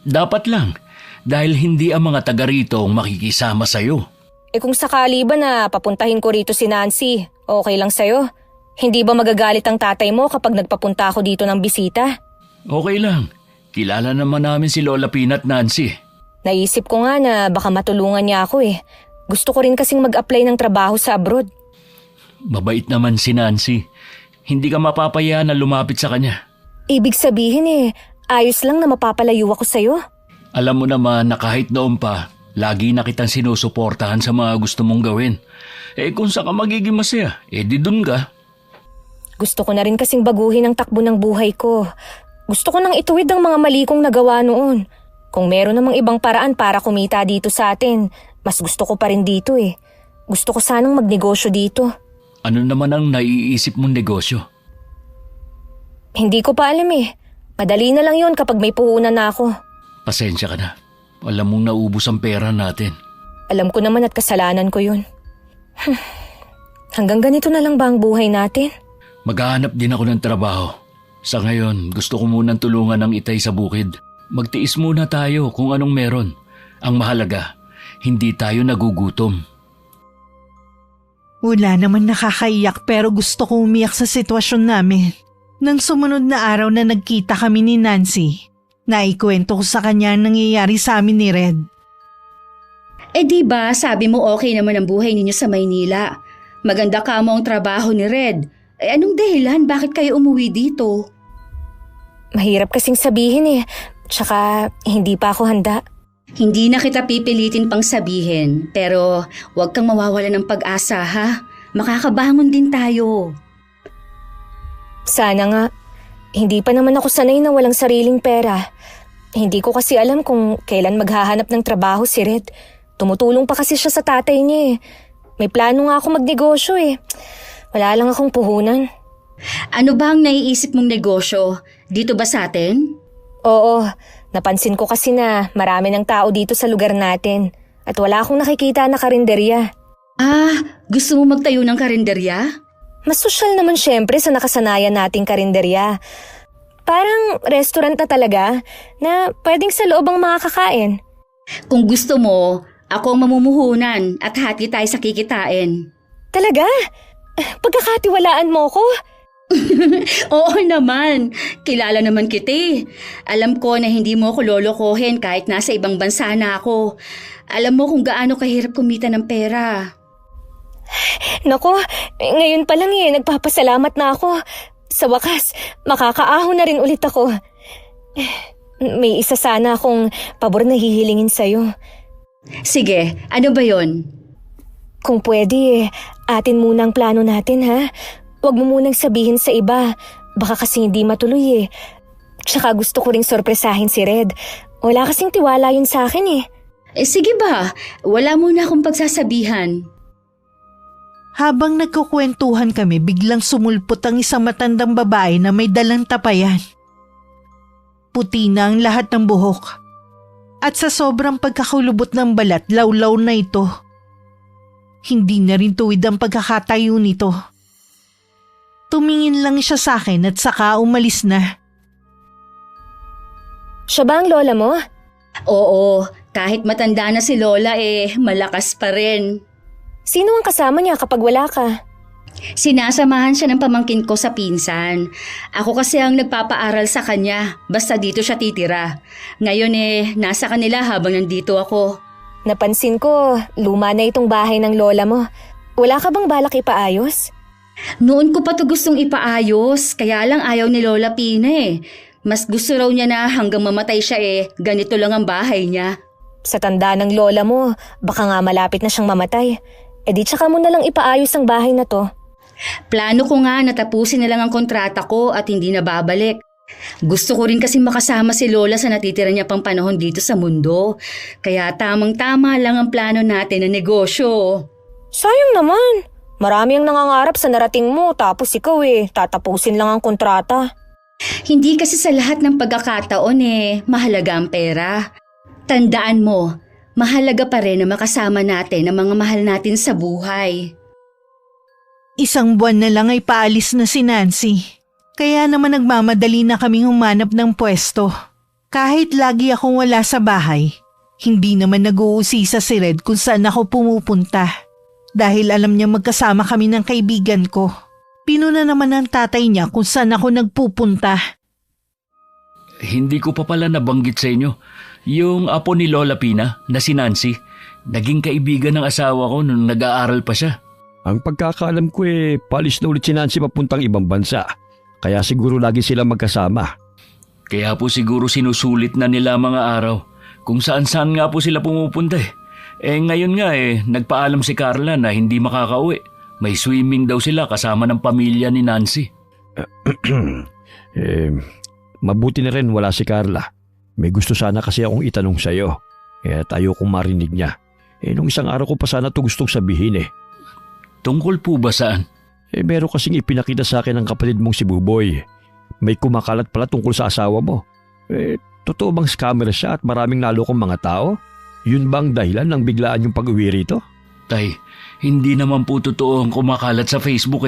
Dapat lang, dahil hindi ang mga taga rito ang makikisama sa'yo. Kung sakali ba na papuntahin ko rito si Nancy, okay lang sa'yo? Hindi ba magagalit ang tatay mo kapag nagpapunta ako dito ng bisita? Okay lang, kilala naman namin si Lola Pina at Nancy. Naisip ko nga na baka matulungan niya ako eh. Gusto ko rin kasing mag-apply ng trabaho sa abroad. Mabait naman si Nancy. Hindi ka mapapaya na lumapit sa kanya. Ibig sabihin ayos lang na mapapalayo ako sa'yo. Alam mo naman na kahit noon pa, lagi na kitang sinusuportahan sa mga gusto mong gawin. Kung saan ka magiging masaya, di dun ka. Gusto ko na rin kasing baguhin ang takbo ng buhay ko. Gusto ko nang ituwid ang mga mali kong nagawa noon. Kung meron namang ibang paraan para kumita dito sa atin, mas gusto ko pa rin dito eh. Gusto ko sanang magnegosyo dito. Ano naman ang naiisip mong negosyo? Hindi ko pa alam eh. Madali na lang yon kapag may puhunan na ako. Pasensya ka na. Alam mong naubos ang pera natin. Alam ko naman at kasalanan ko yun. Hanggang ganito na lang ba ang buhay natin? Maghahanap din ako ng trabaho. Sa ngayon, gusto ko munang tulungan ng itay sa bukid. Magtiis muna tayo kung anong meron. Ang mahalaga, hindi tayo nagugutom. Wala naman nakakaiyak pero gusto ko umiyak sa sitwasyon namin. Nang sumunod na araw na nagkita kami ni Nancy, naikwento ko sa kanya ang nangyayari sa amin ni Red. Di ba sabi mo okay naman ang buhay ninyo sa Maynila? Maganda ka mo ang trabaho ni Red. Anong dahilan bakit kayo umuwi dito? Mahirap kasing sabihin eh. Tsaka hindi pa ako handa. Hindi na kita pipilitin pang sabihin, pero huwag kang mawawala ng pag-asa ha. Makakabangon din tayo. Sana nga. Hindi pa naman ako sanay na walang sariling pera. Hindi ko kasi alam kung kailan maghahanap ng trabaho si Red. Tumutulong pa kasi siya sa tatay niya eh. May plano nga ako magnegosyo eh. Wala lang akong puhunan. Ano ba ang naiisip mong negosyo? Dito ba sa atin? Oo, napansin ko kasi na marami ng tao dito sa lugar natin. At wala akong nakikita na karinderya. Gusto mo magtayo ng karinderya? Mas sosyal naman syempre sa nakasanayan nating karinderya. Parang restaurant na talaga na pwedeng sa loob ang mga kakain. Kung gusto mo, ako ang mamumuhunan at hati tayo sa kikitain. Talaga? Pagkakatiwalaan mo ko? Oo naman, kilala naman kita eh. Alam ko na hindi mo ako lolokohin kahit nasa ibang bansa na ako. Alam mo kung gaano kahirap kumita ng pera. Nako, ngayon pa lang nagpapasalamat na ako. Sa wakas, makakaahon na rin ulit ako. May isa sana akong pabor na hihilingin sa'yo. Sige, ano ba yon? Kung pwede, atin muna ang plano natin ha. Huwag mo munang sabihin sa iba. Baka kasi hindi matuloy eh. Tsaka gusto ko ring sorpresahin si Red. Wala kasing tiwala yun sa akin eh. Sige ba, wala muna akong pagsasabihan. Habang nagkukwentuhan kami, biglang sumulpot ang isang matandang babae na may dalang tapayan. Puti na ang lahat ng buhok. At sa sobrang pagkakulubot ng balat, lawlaw na ito. Hindi na rin tuwid ang pagkakatayo nito. Tumingin lang siya sa akin at saka umalis na. Siya ba ang lola mo? Oo, kahit matanda na si Lola malakas pa rin. Sino ang kasama niya kapag wala ka? Sinasamahan siya ng pamangkin ko sa pinsan. Ako kasi ang nagpapaaral sa kanya, basta dito siya titira. Ngayon nasa kanila habang nandito ako. Napansin ko, luma na itong bahay ng lola mo. Wala ka bang balak ipaayos? Noon ko pa to gustong ipaayos, kaya lang ayaw ni Lola Pina. Mas gusto raw niya na hanggang mamatay siya ganito lang ang bahay niya. Sa tanda ng lola mo, baka nga malapit na siyang mamatay. Di tsaka mo na lang ipaayos ang bahay na to. Plano ko nga na tapusin na lang ang kontrata ko at hindi na babalik. Gusto ko rin kasi makasama si Lola sa natitira niya pang panahon dito sa mundo. Kaya tamang-tama lang ang plano natin na negosyo. Sayang naman. Marami ang nangangarap sa narating mo tapos ikaw tatapusin lang ang kontrata. Hindi kasi sa lahat ng pagkakataon mahalaga ang pera. Tandaan mo, mahalaga pa rin na makasama natin ang mga mahal natin sa buhay. 1 buwan na lang ay paalis na si Nancy. Kaya naman nagmamadali na kaming humanap ng pwesto. Kahit lagi akong wala sa bahay, hindi naman nag-uusisa si Red kung saan ako pumupunta. Dahil alam niya magkasama kami ng kaibigan ko. Pinuna naman ng tatay niya kung saan ako nagpupunta. Hindi ko pa pala nabanggit sa inyo. Yung apo ni Lola Pina na si Nancy, naging kaibigan ng asawa ko nung nag-aaral pa siya. Ang pagkakaalam ko palis na ulit si Nancy papuntang ibang bansa. Kaya siguro lagi sila magkasama. Kaya po siguro sinusulit na nila mga araw kung saan-saan nga po sila pumupunta ngayon nga nagpaalam si Carla na hindi makakauwi. May swimming daw sila kasama ng pamilya ni Nancy. Mabuti na rin wala si Carla. May gusto sana kasi akong itanong sa'yo. At ayokong marinig niya. Nung isang araw ko pa sana ito gustong sabihin Tungkol po ba saan? Meron kasing ipinakita sa akin ng kapatid mong si Buboy. May kumakalat pala tungkol sa asawa mo. Totoo bang scammer siya at maraming nalokong mga tao? Yun bang dahilan ng biglaan yung pag-uwi rito? Tay, hindi naman po totoo ang kumakalat sa Facebook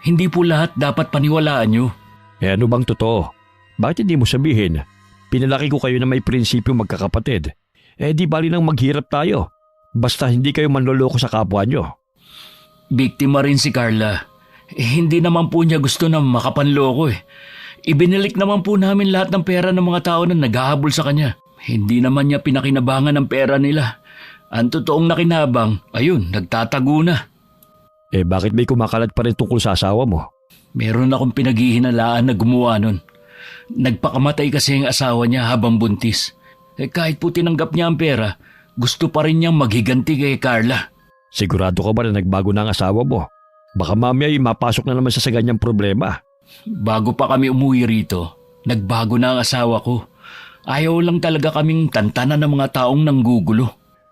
Hindi po lahat dapat paniwalaan nyo. Ano bang totoo? Bakit hindi mo sabihin? Pinalaki ko kayo na may prinsipyo magkakapatid. Di bali nang maghirap tayo. Basta hindi kayo manloloko sa kapwa nyo. Biktima rin si Carla. Hindi naman po niya gusto na makapanloko Ibinilik naman po namin lahat ng pera ng mga tao na naghahabol sa kanya. Hindi naman niya pinakinabangan ng pera nila. Ang totoong nakinabang, ayun, nagtatago na. Bakit may kumakalat pa rin tungkol sa asawa mo? Meron akong pinaghihinalaan na gumawa nun. Nagpakamatay kasi ang asawa niya habang buntis. Kahit po tinanggap niya ang pera, gusto pa rin niyang maghiganti kay Carla. Sigurado ka ba na nagbago na ang asawa mo? Baka mamaya mapasok na naman siya sa ganyang problema. Bago pa kami umuwi rito, nagbago na ang asawa ko. Ayaw lang talaga kaming tantanan ng mga taong nanggugulo.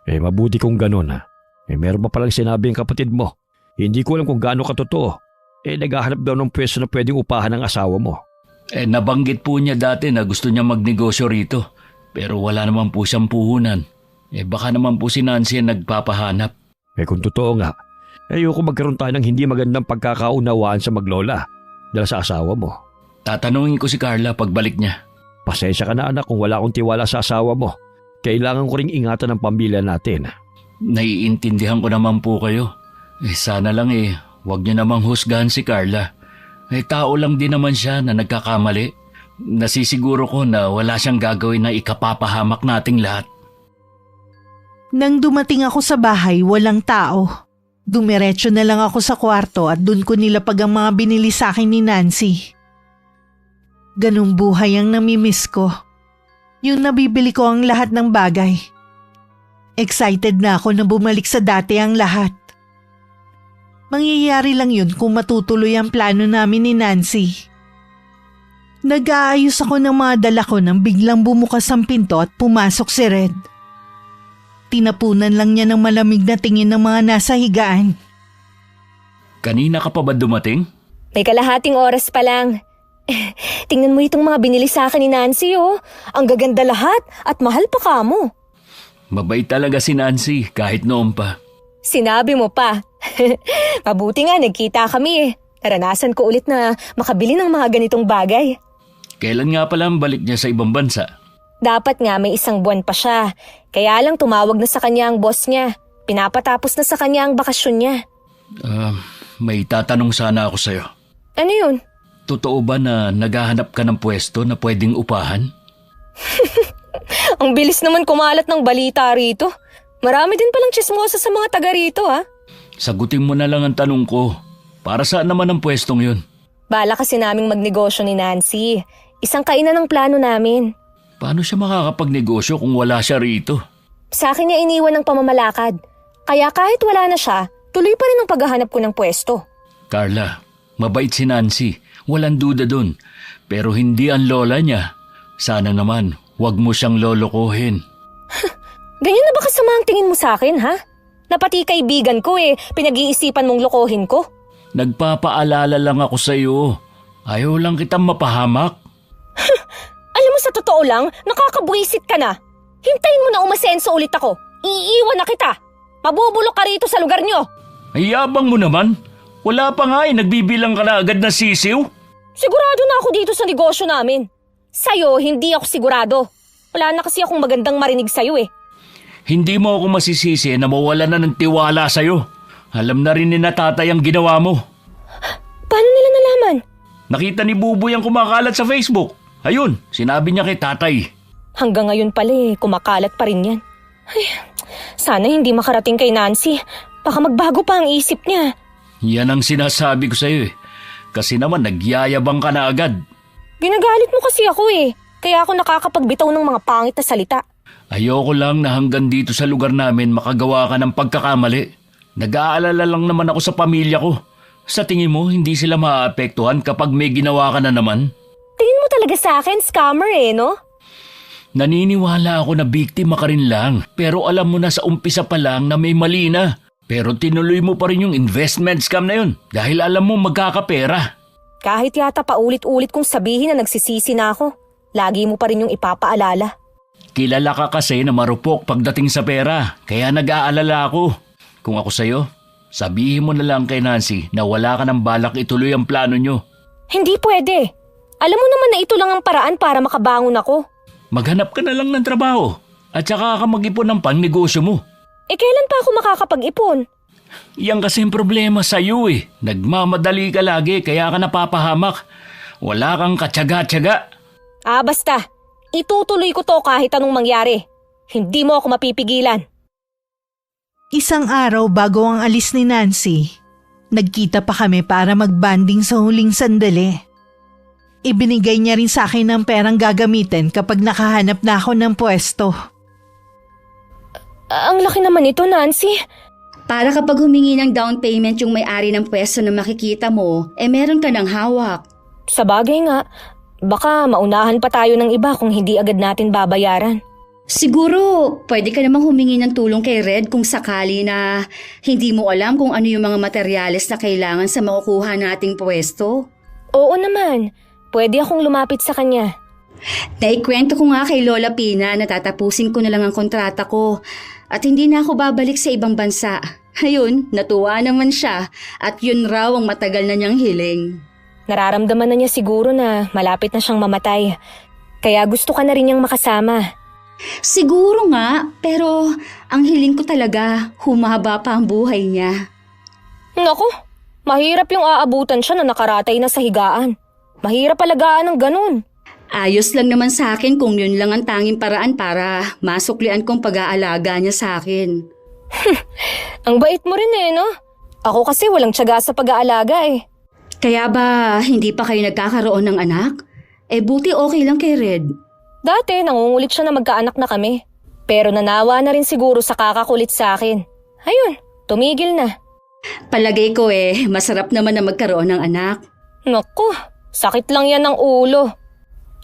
Mabuti kung ganun meron pa palang sinabi ang kapatid mo. Hindi ko alam kung gaano katotoo. Naghahanap daw ng pwesto na pwedeng upahan ng asawa mo. Nabanggit po niya dati na gusto niya magnegosyo rito. Pero wala naman po siyang puhunan. Baka naman po si Nancy ang nagpapahanap. Kung totoo nga, ayoko magkaroon tayo ng hindi magandang pagkakaunawaan sa maglola dahil sa asawa mo. Tatanungin ko si Carla pagbalik niya. Pasensya ka na anak kung wala akong tiwala sa asawa mo. Kailangan ko ring ingatan ang pamilya natin. Naiintindihan ko naman po kayo. Sana lang wag niyo namang husgahan si Carla. Tao lang din naman siya na nagkakamali. Nasisiguro ko na wala siyang gagawin na ikapapahamak nating lahat. Nang dumating ako sa bahay, walang tao. Dumiretso na lang ako sa kwarto at dun ko nilapag ang mga binili sa akin ni Nancy. Ganong buhay ang namimiss ko. Yung nabibili ko ang lahat ng bagay. Excited na ako na bumalik sa dati ang lahat. Mangyayari lang yun kung matutuloy ang plano namin ni Nancy. Nag-aayos ako ng mga dala ko nang biglang bumukas ang pinto at pumasok si Red. Tinapunan lang niya ng malamig na tingin ng mga nasa higaan. Kanina ka pa ba dumating? May kalahating oras pa lang. Tingnan mo itong mga binili sa akin ni Nancy Ang gaganda lahat at mahal pa kamo. Mabait talaga si Nancy kahit noon pa. Sinabi mo pa. Mabuti nga, nagkita kami eh. Naranasan ko ulit na makabili ng mga ganitong bagay. Kailan nga pala ang balik niya sa ibang bansa? Dapat nga may 1 buwan pa siya. Kaya lang tumawag na sa kanya ang boss niya. Pinapatapos na sa kanya ang bakasyon niya. May tatanong sana ako sa'yo. Ano yun? Totoo ba na naghahanap ka ng pwesto na pwedeng upahan? Ang bilis naman kumalat ng balita rito. Marami din palang chismosa sa mga taga rito ha. Sagutin mo na lang ang tanong ko. Para saan naman ang pwestong yun? Bala kasi naming magnegosyo ni Nancy. Isang kainan ng plano namin. Paano siya makakapagnegosyo kung wala siya rito? Sa akin niya iniwan ng pamamalakad. Kaya kahit wala na siya, tuloy pa rin ang paghahanap ko ng pwesto. Carla, mabait si Nancy. Walang duda dun. Pero hindi ang lola niya. Sana naman, wag mo siyang lolokohin. Ganyan na ba kasama ang tingin mo sa akin, ha? Na pati kaibigan ko pinag-iisipan mong lokohin ko? Nagpapaalala lang ako sa iyo. Ayaw lang kitang mapahamak. Alam mo sa totoo lang, nakakabuisit ka na. Hintayin mo na umasenso ulit ako. Iiwan na kita. Mabubulok ka rito sa lugar nyo. Ay yabang mo naman. Wala pa nga nagbibilang ka na agad na sisiw. Sigurado na ako dito sa negosyo namin. Sa'yo, hindi ako sigurado. Wala na kasi akong magandang marinig sa'yo eh. Hindi mo ako masisisi na mawala na ng tiwala sa'yo. Alam na rin ni na tatay ang ginawa mo. Paano nila nalaman? Nakita ni Buboy ang kumakalat sa Facebook. Ayun, sinabi niya kay tatay. Hanggang ngayon pala kumakalat pa rin yan. Ay, sana hindi makarating kay Nancy. Baka magbago pa ang isip niya. Yan ang sinasabi ko sa'yo Kasi naman nagyayabang ka na agad. Ginagalit mo kasi ako Kaya ako nakakapagbitaw ng mga pangit na salita. Ayoko lang na hanggang dito sa lugar namin makagawa ka ng pagkakamali. Nag-aalala lang naman ako sa pamilya ko. Sa tingin mo, hindi sila maaapektuhan kapag may ginawa ka na naman? Tingin mo talaga sa akin, scammer no? Naniniwala ako na biktima ka rin lang. Pero alam mo na sa umpisa pa lang na may mali na. Pero tinuloy mo pa rin yung investment scam na yun dahil alam mo magkakapera. Kahit yata paulit-ulit kong sabihin na nagsisisi na ako, lagi mo pa rin yung ipapaalala. Kilala ka kasi na marupok pagdating sa pera, kaya nag-aalala ako. Kung ako sa'yo, sabihin mo na lang kay Nancy na wala ka ng balak ituloy ang plano nyo. Hindi pwede. Alam mo naman na ito lang ang paraan para makabangon ako. Maghanap ka na lang ng trabaho at saka ka mag-ipon ng pangnegosyo mo. Kailan pa ako makakapag-ipon? Yan kasi ang problema sa'yo Nagmamadali ka lagi kaya ka napapahamak. Wala kang katsaga-tsaga. Basta. Itutuloy ko to kahit anong mangyari. Hindi mo ako mapipigilan. Isang araw bago ang alis ni Nancy, nagkita pa kami para magbanding sa huling sandali. Ibinigay niya rin sa akin ang perang gagamitin kapag nakahanap na ako ng pwesto. Ang laki naman ito, Nancy. Para kapag humingi ng down payment yung may-ari ng pwesto na makikita mo, meron ka ng hawak. Sa bagay nga, baka maunahan pa tayo ng iba kung hindi agad natin babayaran. Siguro, pwede ka namang humingi ng tulong kay Red kung sakali na hindi mo alam kung ano yung mga materyales na kailangan sa makukuha nating pwesto. Oo naman, pwede akong lumapit sa kanya. Naikwento ko nga kay Lola Pina na tatapusin ko na lang ang kontrata ko at hindi na ako babalik sa ibang bansa. Ayun, natuwa naman siya at yun raw ang matagal na niyang hiling. Nararamdaman na niya siguro na malapit na siyang mamatay. Kaya gusto ka na rin niyang makasama. Siguro nga, pero ang hiling ko talaga, humaba pa ang buhay niya. Naku, mahirap yung aabutan siya na nakaratay na sa higaan. Mahirap alagaan ng ganun. Ayos lang naman sa akin kung yun lang ang tanging paraan para masuklian kong pag-aalaga niya sa akin. Ang bait mo rin no? Ako kasi walang tiyaga sa pag-aalaga Kaya ba hindi pa kayo nagkakaroon ng anak? Buti okay lang kay Red. Dati nangungulit siya na magkaanak na kami. Pero nanawa na rin siguro sa kakakulit sa akin. Ayun, tumigil na. Palagay ko masarap naman na magkaroon ng anak. Naku, sakit lang yan ng ulo.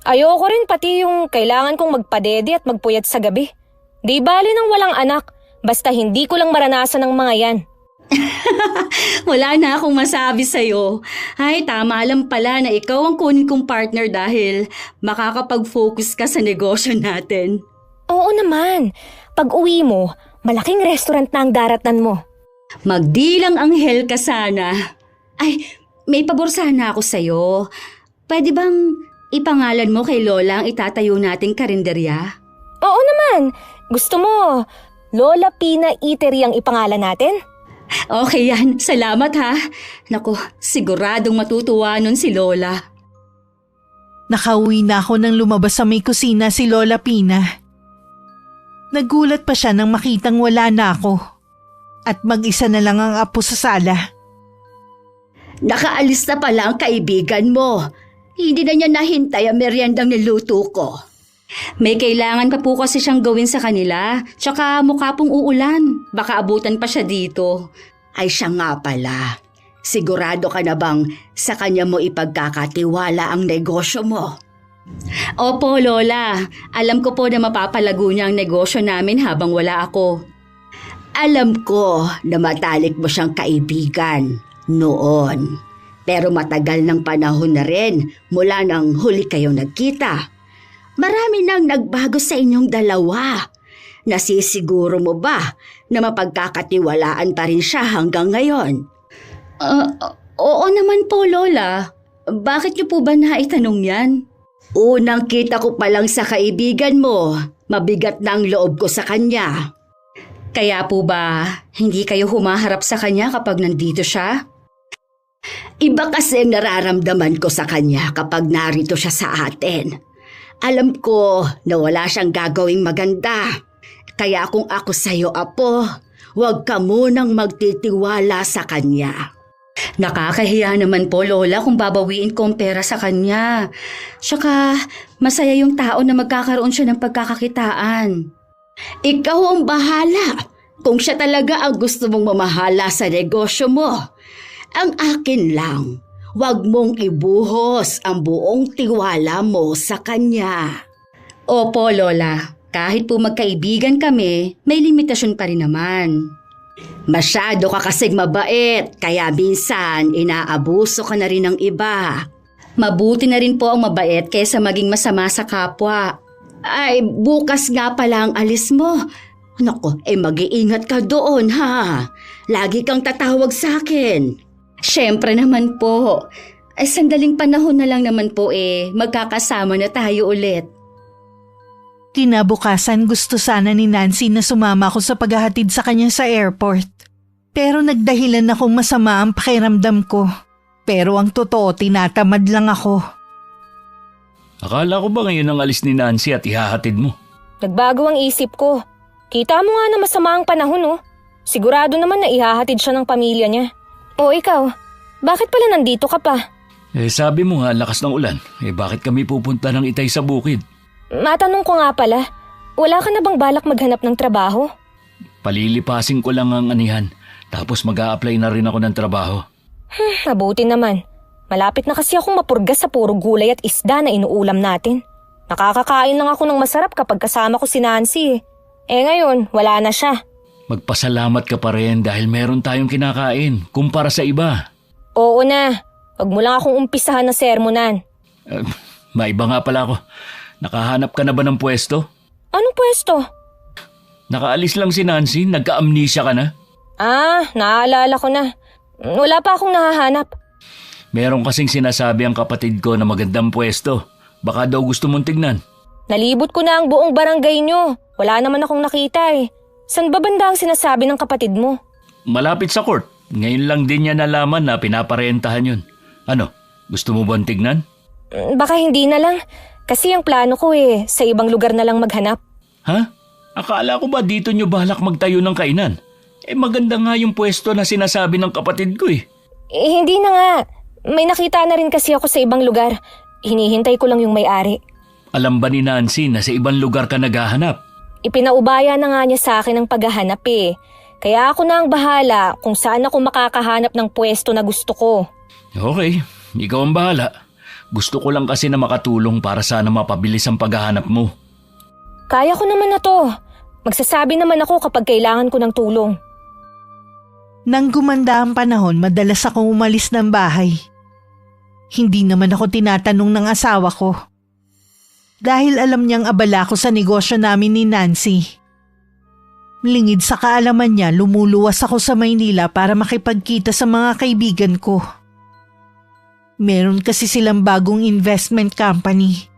Ayoko rin pati yung kailangan kong magpadede at magpuyat sa gabi. Di bali nang walang anak, basta hindi ko lang maranasan ng mga yan. Wala na akong masabi sa'yo. Ay, tama lang pala na ikaw ang kunin kong partner dahil makakapag-focus ka sa negosyo natin. Oo naman. Pag uwi mo, malaking restaurant na ang daratan mo. Magdilang anghel ka sana. Ay, may pabor sana ako sa'yo. Pwede bang ipangalan mo kay Lola ang itatayo nating karinderya? Oo naman. Gusto mo, Lola Pina Eatery ang ipangalan natin? Okay yan, salamat ha. Naku, siguradong matutuwa nun si Lola. Nakauwi na ako nang lumabas sa may kusina si Lola Pina. Nagulat pa siya nang makitang wala na ako. At mag-isa na lang ang apo sa sala. Nakaalis na pala ang kaibigan mo. Hindi na niya nahintay ang meriendang niluto ko. May kailangan pa po kasi siyang gawin sa kanila. Tsaka mukha pong uulan. Baka abutan pa siya dito. Ay siya nga pala. Sigurado ka na bang sa kanya mo ipagkakatiwala ang negosyo mo? Opo, Lola. Alam ko po na mapapalago niya ang negosyo namin habang wala ako. Alam ko na matalik mo siyang kaibigan noon. Pero matagal ng panahon na rin mula nang huli kayong nagkita. Marami nang nagbago sa inyong dalawa. Nasisiguro mo ba na mapagkakatiwalaan pa rin siya hanggang ngayon? Oo naman po, Lola. Bakit niyo po ba naitanong yan? Unang kita ko pa lang sa kaibigan mo, mabigat na ang loob ko sa kanya. Kaya po ba hindi kayo humaharap sa kanya kapag nandito siya? Iba kasi ang nararamdaman ko sa kanya kapag narito siya sa atin. Alam ko na wala siyang gagawing maganda. Kaya kung ako sa'yo, Apo, huwag ka munang magtitiwala sa kanya. Nakakahiya naman po, Lola, kung babawiin ko ang pera sa kanya. Tsaka masaya yung tao na magkakaroon siya ng pagkakakitaan. Ikaw ang bahala kung siya talaga ang gusto mong mamahala sa negosyo mo. Ang akin lang, huwag mong ibuhos ang buong tiwala mo sa kanya. Opo, Lola. Kahit po magkaibigan kami, may limitasyon pa rin naman. Masyado ka kasing mabait, kaya minsan inaabuso ka na rin ng iba. Mabuti na rin po ang mabait kaysa maging masama sa kapwa. Ay, bukas nga pala ang alis mo. Naku, mag-iingat ka doon ha. Lagi kang tatawag sa akin. Siyempre naman po. Ay, sandaling panahon na lang naman po magkakasama na tayo ulit. Kinabukasan gusto sana ni Nancy na sumama ako sa paghahatid sa kanya sa airport. Pero nagdahilan akong masama ang pakiramdam ko. Pero ang totoo, tinatamad lang ako. Akala ko ba ngayon ang alis ni Nancy at ihahatid mo? Nagbago ang isip ko. Kita mo nga na masama ang panahon, oh. Sigurado naman na ihahatid siya ng pamilya niya. O ikaw, bakit pala nandito ka pa? Sabi mo nga lakas ng ulan. Bakit kami pupunta ng Itay sa bukid? Matanong ko nga pala, wala ka na bang balak maghanap ng trabaho? Palilipasin ko lang ang anihan. Tapos mag-a-apply na rin ako ng trabaho. Mabuti naman. Malapit na kasi akong mapurgas sa puro gulay at isda na inuulam natin. Nakakakain lang ako ng masarap kapag kasama ko si Nancy. Ngayon, wala na siya. Magpasalamat ka pa rin dahil meron tayong kinakain kumpara sa iba. Oo na. Huwag mo lang akong umpisahan na sermonan. Maiba nga pala ako. Nakahanap ka na ba ng pwesto? Anong pwesto? Nakaalis lang si Nancy, nagka-amnesia ka na. Naaalala ko na. Wala pa akong nahahanap. Meron kasing sinasabi ang kapatid ko na magandang pwesto. Baka daw gusto mong tignan. Nalibot ko na ang buong barangay nyo. Wala naman akong nakita eh. San ba banda ang sinasabi ng kapatid mo? Malapit sa court. Ngayon lang din niya nalaman na pinaparentahan yun. Ano, gusto mo bang tignan? Baka hindi na lang. Kasi ang plano ko sa ibang lugar na lang maghanap. Ha? Akala ko ba dito nyo balak magtayo ng kainan? Maganda nga yung pwesto na sinasabi ng kapatid ko eh. Hindi na nga. May nakita na rin kasi ako sa ibang lugar. Hinihintay ko lang yung may-ari. Alam ba ni Nancy na sa ibang lugar ka naghahanap? Ipinaubaya na nga niya sa akin ang paghahanap eh. Kaya ako na ang bahala kung saan ako makakahanap ng pwesto na gusto ko. Okay, ikaw ang bahala. Gusto ko lang kasi na makatulong para sana mapabilis ang paghahanap mo. Kaya ko naman na to. Magsasabi naman ako kapag kailangan ko ng tulong. Nang gumanda ang panahon, madalas akong umalis ng bahay. Hindi naman ako tinatanong ng asawa ko. Dahil alam niyang abala ko sa negosyo namin ni Nancy. Lingid sa kaalaman niya, lumuluwas ako sa Maynila para makipagkita sa mga kaibigan ko. Meron kasi silang bagong investment company.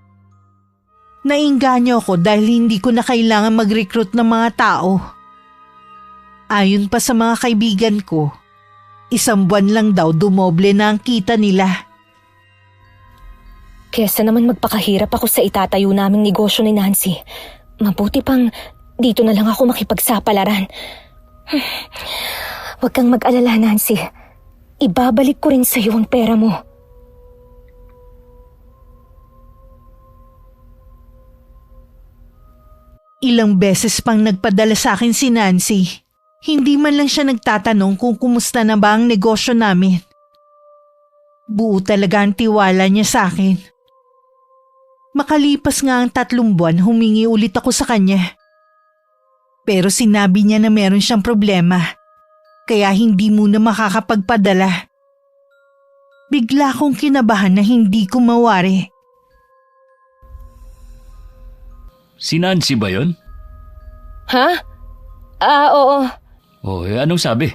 Nainganyo ako dahil hindi ko na kailangan mag-recruit ng mga tao. Ayon pa sa mga kaibigan ko, 1 buwan lang daw dumoble na ang kita nila. Kesa naman magpakahirap ako sa itatayo naming negosyo ni Nancy. Mabuti pang dito na lang ako makipagsapalaran. Huwag kang mag-alala, Nancy. Ibabalik ko rin sa'yo ang pera mo. Ilang beses pang nagpadala sa akin si Nancy. Hindi man lang siya nagtatanong kung kumusta na ba ang negosyo namin. Buo talaga ang tiwala niya sa akin. Makalipas nga ang 3 buwan, humingi ulit ako sa kanya. Pero sinabi niya na meron siyang problema, kaya hindi muna makakapagpadala. Bigla akong kinabahan na hindi ko mawari. Si Nancy ba yun? Ha? Oo. Anong sabi?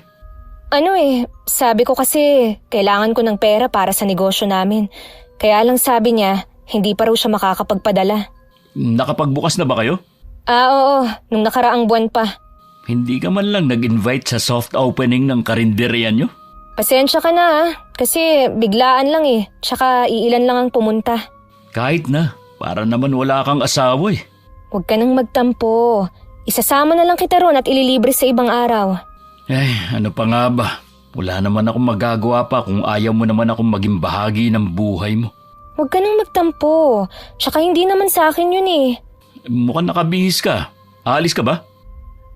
Sabi ko kasi kailangan ko ng pera para sa negosyo namin. Kaya lang sabi niya, hindi pa raw siya makakapagpadala. Nakapagbukas na ba kayo? Oo. Nung nakaraang buwan pa. Hindi ka man lang nag-invite sa soft opening ng karinderya nyo? Pasensya ka na kasi biglaan lang Tsaka iilan lang ang pumunta. Kahit na, para naman wala kang asawa eh. Huwag ka nang magtampo. Isasama na lang kita ron at ililibre sa ibang araw. Ano pa nga ba? Wala naman akong magagawa pa kung ayaw mo naman akong maging bahagi ng buhay mo. Huwag ka nang magtampo. Tsaka hindi naman sa akin yun Mukhang nakabihis ka. Aalis ka ba?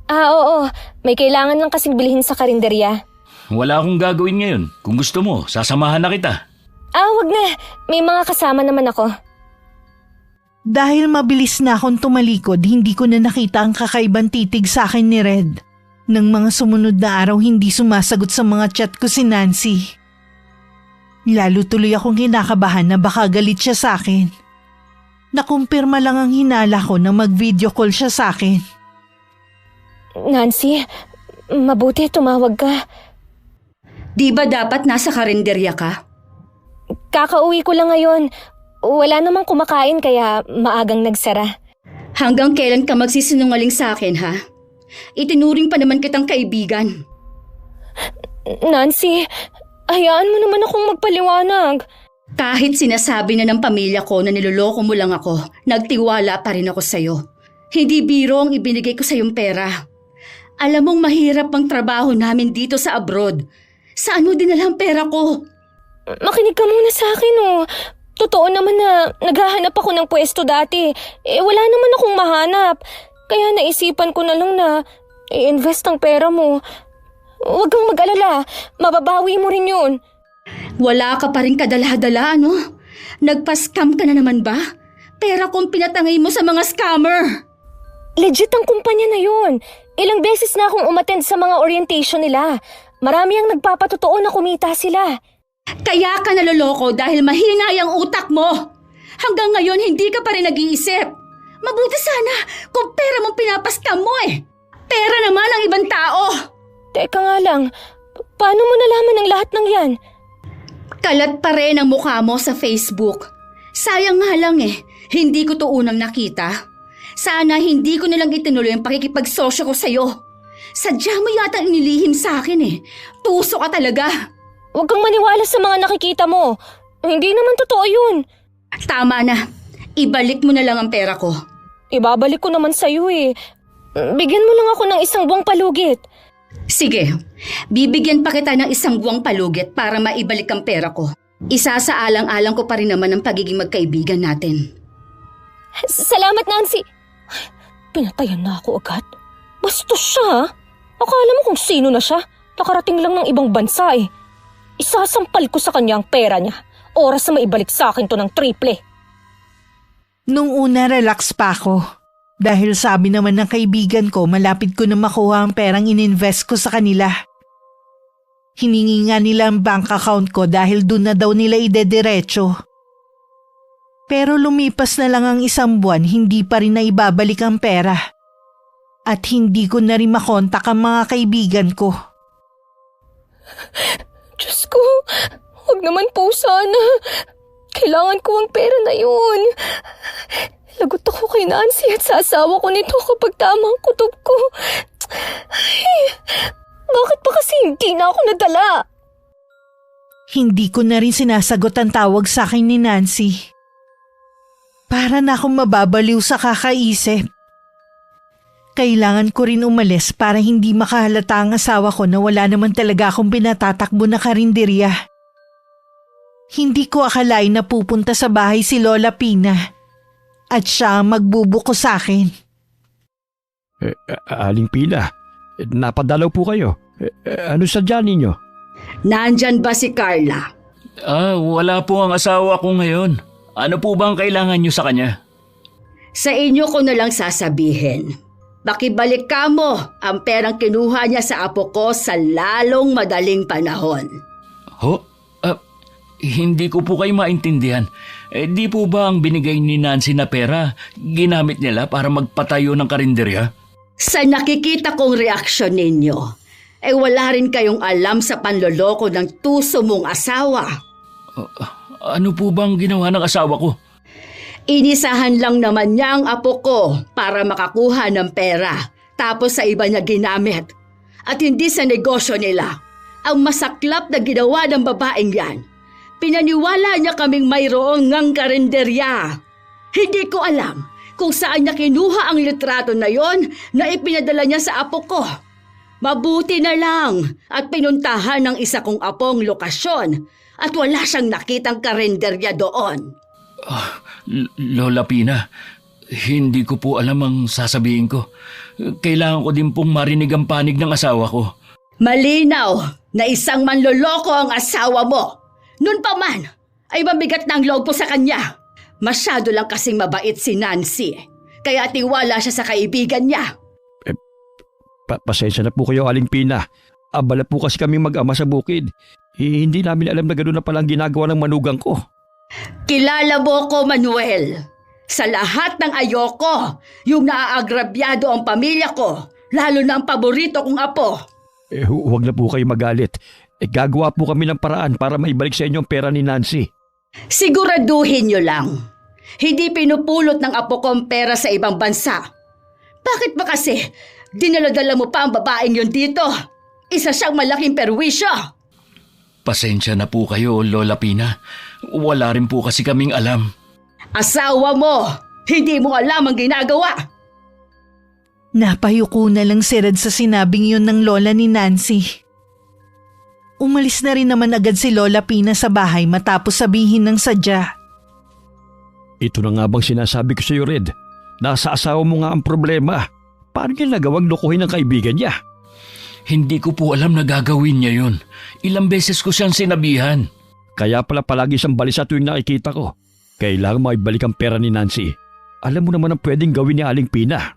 Oo. May kailangan lang kasing bilhin sa karinderya. Wala akong gagawin ngayon. Kung gusto mo, sasamahan na kita. Wag na. May mga kasama naman ako. Dahil mabilis na akong tumalikod, hindi ko na nakita ang kakaibang titig sa akin ni Red. Nang mga sumunod na araw, hindi sumasagot sa mga chat ko si Nancy. Lalo tuloy akong kinakabahan na baka galit siya sa akin. Nakumpirma lang ang hinala ko na mag-video call siya sa akin. Nancy, mabuti tumawag ka. Di ba dapat nasa karinderya ka? Kakauwi ko lang ngayon. Wala namang kumakain kaya maagang nagsara. Hanggang kailan ka magsisinungaling sa akin, ha? Itinuring pa naman kitang kaibigan. Nancy, hayaan mo naman akong magpaliwanag. Kahit sinasabi na ng pamilya ko na niloloko mo lang ako, nagtiwala pa rin ako sa'yo. Hindi biro ang ibinigay ko sa'yong pera. Alam mong mahirap ang trabaho namin dito sa abroad. Saan mo dinala ang pera ko? Makinig ka muna sa akin Totoo naman na naghahanap ako ng pwesto dati. Wala naman akong mahanap. Kaya naisipan ko na lang na i-invest ang pera mo. Huwag kang mag-alala. Mababawi mo rin yun. Wala ka pa rin kadala-dala, ano? Nagpa-scam ka na naman ba? Pera kong pinatangay mo sa mga scammer. Legit ang kumpanya na yun. Ilang beses na akong umattend sa mga orientation nila. Marami ang nagpapatotoo na kumita sila. Kaya ka naloloko dahil mahina yung utak mo. Hanggang ngayon hindi ka pa rin nag-iisip. Mabuti sana kung pera mong pinapaskam mo Pera naman ng ibang tao. Teka nga lang, paano mo nalaman ang lahat ng yan? Kalat pa rin ang mukha mo sa Facebook. Sayang nga lang hindi ko to unang nakita. Sana hindi ko nalang itinuloy ang pakikipagsosyo ko sa'yo. Sadya mo yata inilihim sa akin Tuso ka talaga. Huwag kang maniwala sa mga nakikita mo. Hindi naman totoo yun. Tama na. Ibalik mo na lang ang pera ko. Ibabalik ko naman sa'yo Bigyan mo lang ako ng 1 buwang palugit. Sige, bibigyan pa kita ng 1 buwang palugit para maibalik ang pera ko. Isasaalang-alang ko pa rin naman ang pagiging magkaibigan natin. Salamat, Nancy. Pinatayan na ako agad. Bastos siya Akala mo kung sino na siya. Nakarating lang ng ibang bansa Isasampal ko sa kanya ang pera niya. Oras na maibalik sa akin to ng triple. Nung una relax pa ako. Dahil sabi naman ng kaibigan ko malapit ko na makuha ang perang ininvest ko sa kanila. Hiningi nga nila ang bank account ko dahil doon na daw nila idediretso. Pero lumipas na lang ang 1 buwan, hindi pa rin na ibabalik ang pera. At hindi ko na rin makontak ang mga kaibigan ko. Diyos ko, huwag naman po sana. Kailangan ko ang pera na yun. Lagot ako kay Nancy at sa asawa ko nito kapag tama ang kutob ko. Ay, bakit pa kasi hindi na ako nadala? Hindi ko na rin sinasagot ang tawag sa akin ni Nancy. Para na akong mababaliw sa kakaisip. Kailangan ko rin umalis para hindi makahalata ang asawa ko na wala naman talaga akong pinatatakbo na karinderya. Hindi ko akalain na pupunta sa bahay si Lola Pina at siya ang magbubuko sa akin. Aling Pina, napadalaw po kayo. Ano sadya ninyo? Nandyan ba si Carla? Wala po ang asawa ko ngayon. Ano po bang kailangan niyo sa kanya? Sa inyo ko na lang sasabihin. Bakibalik ka mo ang perang kinuha niya sa apo ko sa lalong madaling panahon. Ho? Hindi ko po kayo maintindihan. Di po ba ang binigay ni Nancy na pera, ginamit nila para magpatayo ng karinderya? Sa nakikita kong reaksyon ninyo, wala rin kayong alam sa panloloko ng tuso mong asawa. Ano po bang ginawa ng asawa ko? Inisahan lang naman niya ang apo ko para makakuha ng pera, tapos sa iba niya ginamit. At hindi sa negosyo nila. Ang masaklap na ginawa ng babaeng yan, pinaniwala niya kaming mayroong ngang karinderya. Hindi ko alam kung saan niya kinuha ang litrato na yon na ipinadala niya sa apo ko. Mabuti na lang at pinuntahan ng isa kong apong lokasyon at wala siyang nakitang karinderya doon. Lola Pina, hindi ko po alam ang sasabihin ko. Kailangan ko din pong marinig ang panig ng asawa ko. Malinaw na isang manloloko ang asawa mo. Noon pa man, ay mabigat ng loob po sa kanya. Masyado lang kasing mabait si Nancy, kaya tiwala siya sa kaibigan niya. Pasensya na po kayo, Aling Pina. Abala po kasi kami mag-ama sa bukid. Hindi namin alam na gano'n na palang ginagawa ng manugang ko. Kilala mo ko, Manuel. Sa lahat ng ayoko, yung naaagrabyado ang pamilya ko, lalo na ang paborito kong apo. Huwag na po kayo magalit. Gagawa po kami ng paraan para maibalik sa inyo ang pera ni Nancy. Siguraduhin nyo lang. Hindi pinupulot ng apo ko ang pera sa ibang bansa. Bakit ba kasi dinala-dala mo pa ang babaeng yon dito? Isa siyang malaking perwisyo. Pasensya na po kayo, Lola Pina. Wala rin po kasi kaming alam. Asawa mo, hindi mo alam ang ginagawa. Napayuko na lang si Red sa sinabing yun ng lola ni Nancy. Umalis na rin naman agad si Lola Pina sa bahay matapos sabihin ng sadya. Ito na nga bang sinasabi ko sa iyo, Red? Nasa asawa mo nga ang problema. Paano niya nagawang lokohin ang kaibigan niya? Hindi ko po alam na gagawin niya yun. Ilang beses ko siyang sinabihan. Kaya pala palagi siyang balisa tuwing nakikita ko. Kailangan maibalik ang pera ni Nancy. Alam mo naman ang pwedeng gawin ni Aling Pina.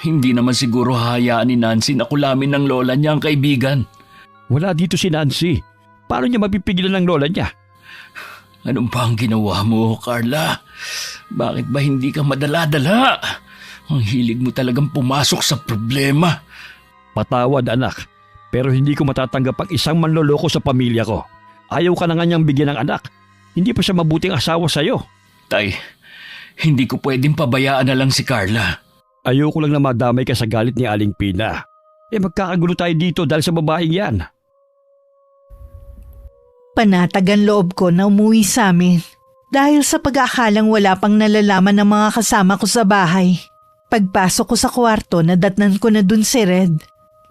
Hindi naman siguro hahayaan ni Nancy na kulamin ng lola niya ang kaibigan. Wala dito si Nancy. Paano niya mapipigilan ng lola niya? Anong pa ang ginawa mo, Carla? Bakit ba hindi ka madala-dala? Ang hilig mo talagang pumasok sa problema. Patawad, anak. Pero hindi ko matatanggap ang isang manloloko sa pamilya ko. Ayaw ka na nga niyang bigyan ng anak. Hindi pa siya mabuting asawa sa'yo. Tay, hindi ko pwedeng pabayaan na lang si Carla. Ayoko lang na madamay ka sa galit ni Aling Pina. Magkakagulo tayo dito dahil sa babaeng yan. Panatagan loob ko na umuwi sa amin dahil sa pag-aakalang wala pang nalalaman ng mga kasama ko sa bahay. Pagpasok ko sa kwarto, nadatnan ko na dun si Red.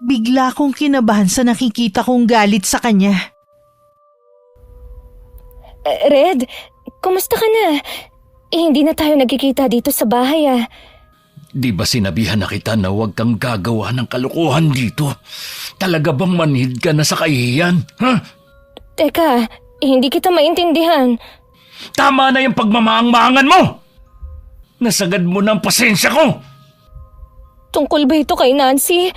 Bigla kong kinabahan sa nakikita kong galit sa kanya. Red, kumusta ka na? Hindi na tayo nagkikita dito sa bahay Di ba sinabihan na kita na huwag kang gagawa ng kalokohan dito? Talaga bang manhid ka na sa kahihiyan? Ha? Teka, hindi kita maintindihan. Tama na yung pagmamaang-maangan mo! Nasagad mo ng pasensya ko! Tungkol ba ito kay Nancy?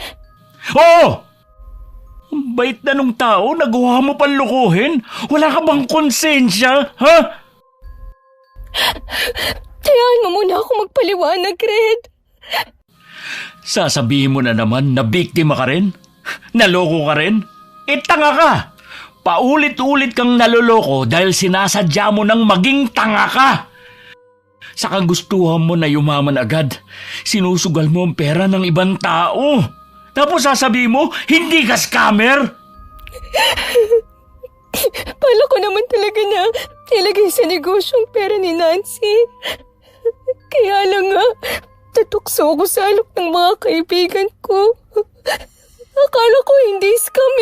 Oo! Ang bait na nung tao, nagawa mo pang lukuhin? Wala ka bang konsensya, ha? Hayaan mo muna ako magpaliwanag, Red. Sasabihin mo na naman na biktima ka rin? Naloko ka rin? Tanga ka! Paulit-ulit kang naloloko dahil sinasadya mo nang maging tanga ka! Sa kagustuhan mo na yumaman agad, sinusugal mo ang pera ng ibang tao. Tapos sasabihin mo, hindi ka scammer? Pala ko naman talaga na ilagay sa negosyong pera ni Nancy. Kaya lang nga, tatukso ko sa alok ng mga kaibigan ko. Akala ko hindi scam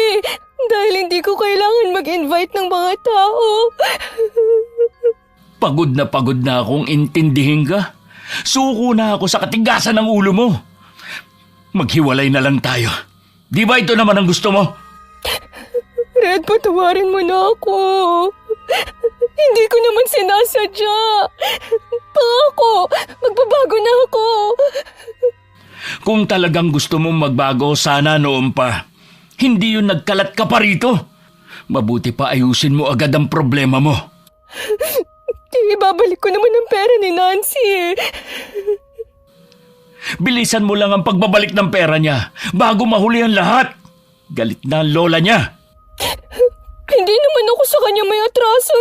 dahil hindi ko kailangan mag-invite ng mga tao. Pagod na akong intindihin ka. Suko na ako sa katigasan ng ulo mo. Maghiwalay na lang tayo. Di ba ito naman ang gusto mo? Red, patawarin mo na ako. Hindi ko naman sinasadya. Pangako, magbabago na ako. Kung talagang gusto mong magbago, sana noon pa. Hindi yun nagkalat ka pa rito. Mabuti pa ayusin mo agad ang problema mo. Ibabalik ko naman ang pera ni Nancy. Bilisan mo lang ang pagbabalik ng pera niya bago mahuli ang lahat. Galit na ang lola niya. Hindi naman ako sa kanya may atraso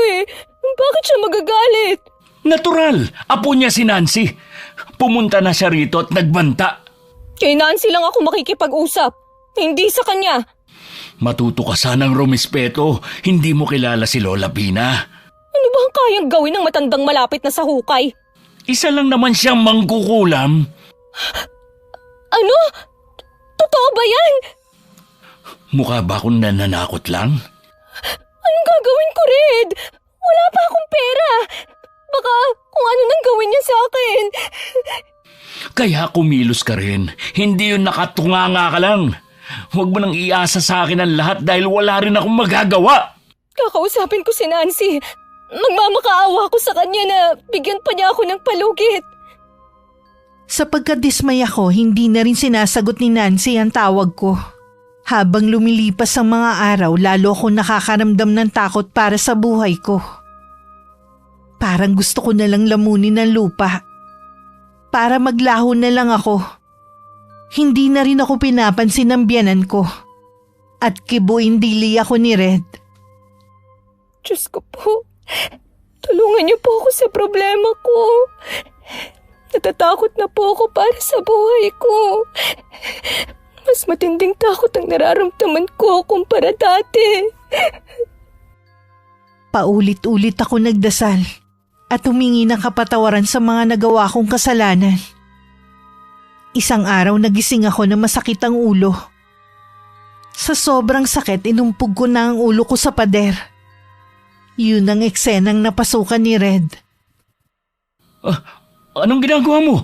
Bakit siya magagalit? Natural, apo niya si Nancy. Pumunta na siya rito at nagbanta. Kay Nancy lang ako makikipag-usap. Hindi sa kanya. Matuto ka sanang rumispeto. Hindi mo kilala si Lola Pina. Ano ba ang kayang gawin ng matandang malapit na sa hukay? Isa lang naman siyang mangkukulam. Ano? Totoo ba yan? Mukha ba akong nananakot lang? Anong gagawin ko, Red? Wala pa akong pera. Baka kung ano nang gawin niya sa akin. Kaya kumilos ka rin. Hindi yun nakatunganga ka lang. Huwag mo nang iasa sa akin ang lahat dahil wala rin akong magagawa. Kakausapin ko si Nancy. Magmamakaawa ko sa kanya na bigyan pa niya ako ng palugit. Sa pagkadismay ako, hindi na rin sinasagot ni Nancy ang tawag ko. Habang lumilipas ang mga araw, lalo akong nakakaramdam ng takot para sa buhay ko. Parang gusto ko na lang lamunin ng lupa. Para maglaho na lang ako. Hindi na rin ako pinapansin ng biyanan ko. At kibuin dili ako ni Red. Diyos ko po, tulungan niyo po ako sa problema ko. Natatakot na po ako para sa buhay ko. Mas matinding takot ang nararamdaman ko kumpara dati. Paulit-ulit ako nagdasal at humingi ng kapatawaran sa mga nagawa kong kasalanan. Isang araw nagising ako na masakit ang ulo. Sa sobrang sakit, inumpog ko na ang ulo ko sa pader. Yun ang eksenang napasukan ni Red. Anong ginagawa mo?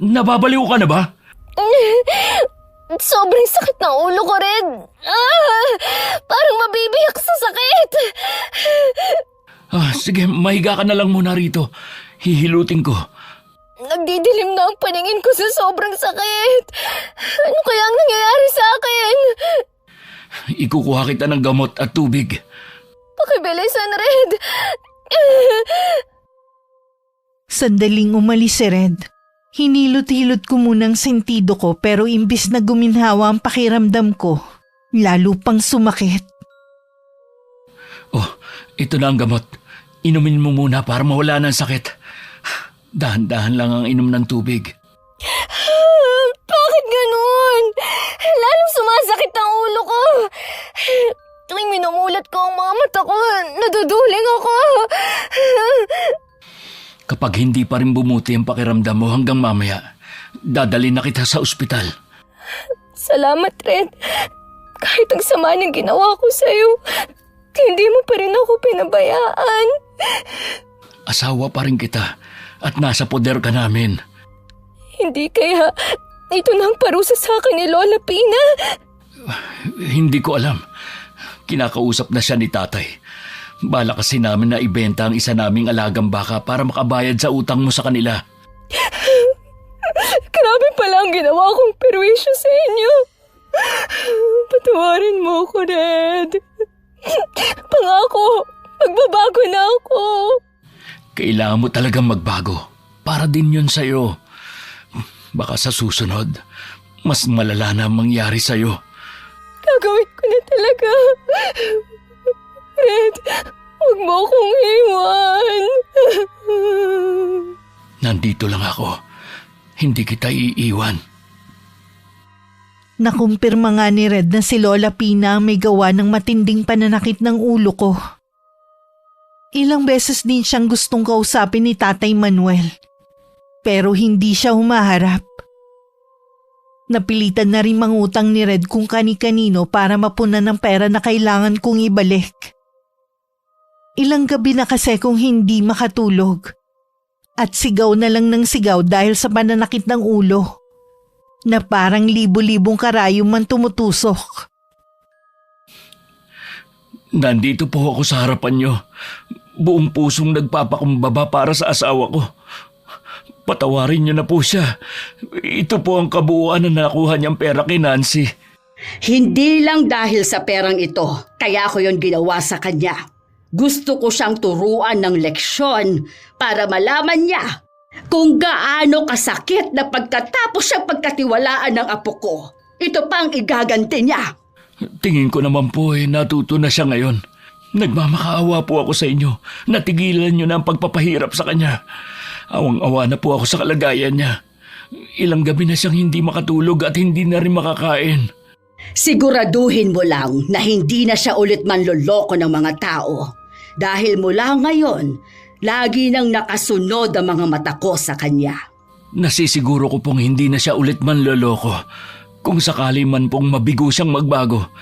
Nababaliw ka na ba? Sobrang sakit ng ulo ko, Red. Parang mabibiyak sa sakit. Sige, mahiga ka na lang muna rito. Hihilutin ko. Nagdidilim na ang paningin ko sa sobrang sakit. Ano kaya ang nangyayari sa akin? Ikukuha kita ng gamot at tubig. Pakibilisan, Red. Sandaling umalis si Red. Hinilot-hilot ko munang sentido ko pero imbis na guminhawa ang pakiramdam ko, lalo pang sumakit. Oh, ito na ang gamot. Inumin mo muna para mawala ng sakit. Dahan-dahan lang ang inom ng tubig. Bakit ganun? Lalong sumasakit ang ulo ko. Tuwing minumulat ko ang mga mata ko, naduduling ako. Kapag hindi pa rin bumuti ang pakiramdam mo hanggang mamaya, dadalhin na kita sa ospital. Salamat, Red. Kahit ang sama ng ginawa ko sa'yo, hindi mo pa rin ako pinabayaan. Asawa pa rin kita at nasa poder ka namin. Hindi kaya ito na ang parusa sa akin ni Lola Pina? Hindi ko alam. Kinakausap na siya ni tatay. Bala kasi namin na ibenta ang isa naming alagang baka para makabayad sa utang mo sa kanila. Grabe pala ang ginawa kong perwisyo sa inyo. Patawarin mo ako, Red. Pangako, magbabago na ako. Kailangan mo talagang magbago. Para din yun sa'yo. Baka sa susunod, mas malala na ang mangyari sa'yo. Gagawin ko na talaga. Fred, huwag mo akong iwan. Nandito lang ako. Hindi kita iiwan. Nakumpirma nga ni Red na si Lola Pina ang may gawa ng matinding pananakit ng ulo ko. Ilang beses din siyang gustong kausapin ni Tatay Manuel. Pero hindi siya humaharap. Napilitan na rin mangutang ni Red kung kani-kanino para mapunan ng pera na kailangan kong ibalik. Ilang gabi na kasi kung hindi makatulog. At sigaw na lang ng sigaw dahil sa pananakit ng ulo. Na parang libo-libong karayom man tumutusok. Nandito po ako sa harapan niyo. Buong pusong nagpapakumbaba para sa asawa ko. Patawarin niyo na po siya. Ito po ang kabuuan na nakuha niyang pera kay Nancy. Hindi lang dahil sa perang ito, kaya ko yon ginawa sa kanya. Gusto ko siyang turuan ng leksyon para malaman niya kung gaano kasakit na pagkatapos siyang pagkatiwalaan ng apo ko. Ito pang igaganti niya. Tingin ko naman po natuto na siya ngayon. Nagmamakaawa po ako sa inyo. Natigilan niyo na ang pagpapahirap sa kanya. Awang-awa na po ako sa kalagayan niya. Ilang gabi na siyang hindi makatulog at hindi na rin makakain. Siguraduhin mo lang na hindi na siya ulit manloloko ng mga tao. Dahil mula ngayon, lagi nang nakasunod ang mga mata ko sa kanya. Nasisiguro ko pong hindi na siya ulit manloloko. Kung sakali man pong mabigo siyang magbago,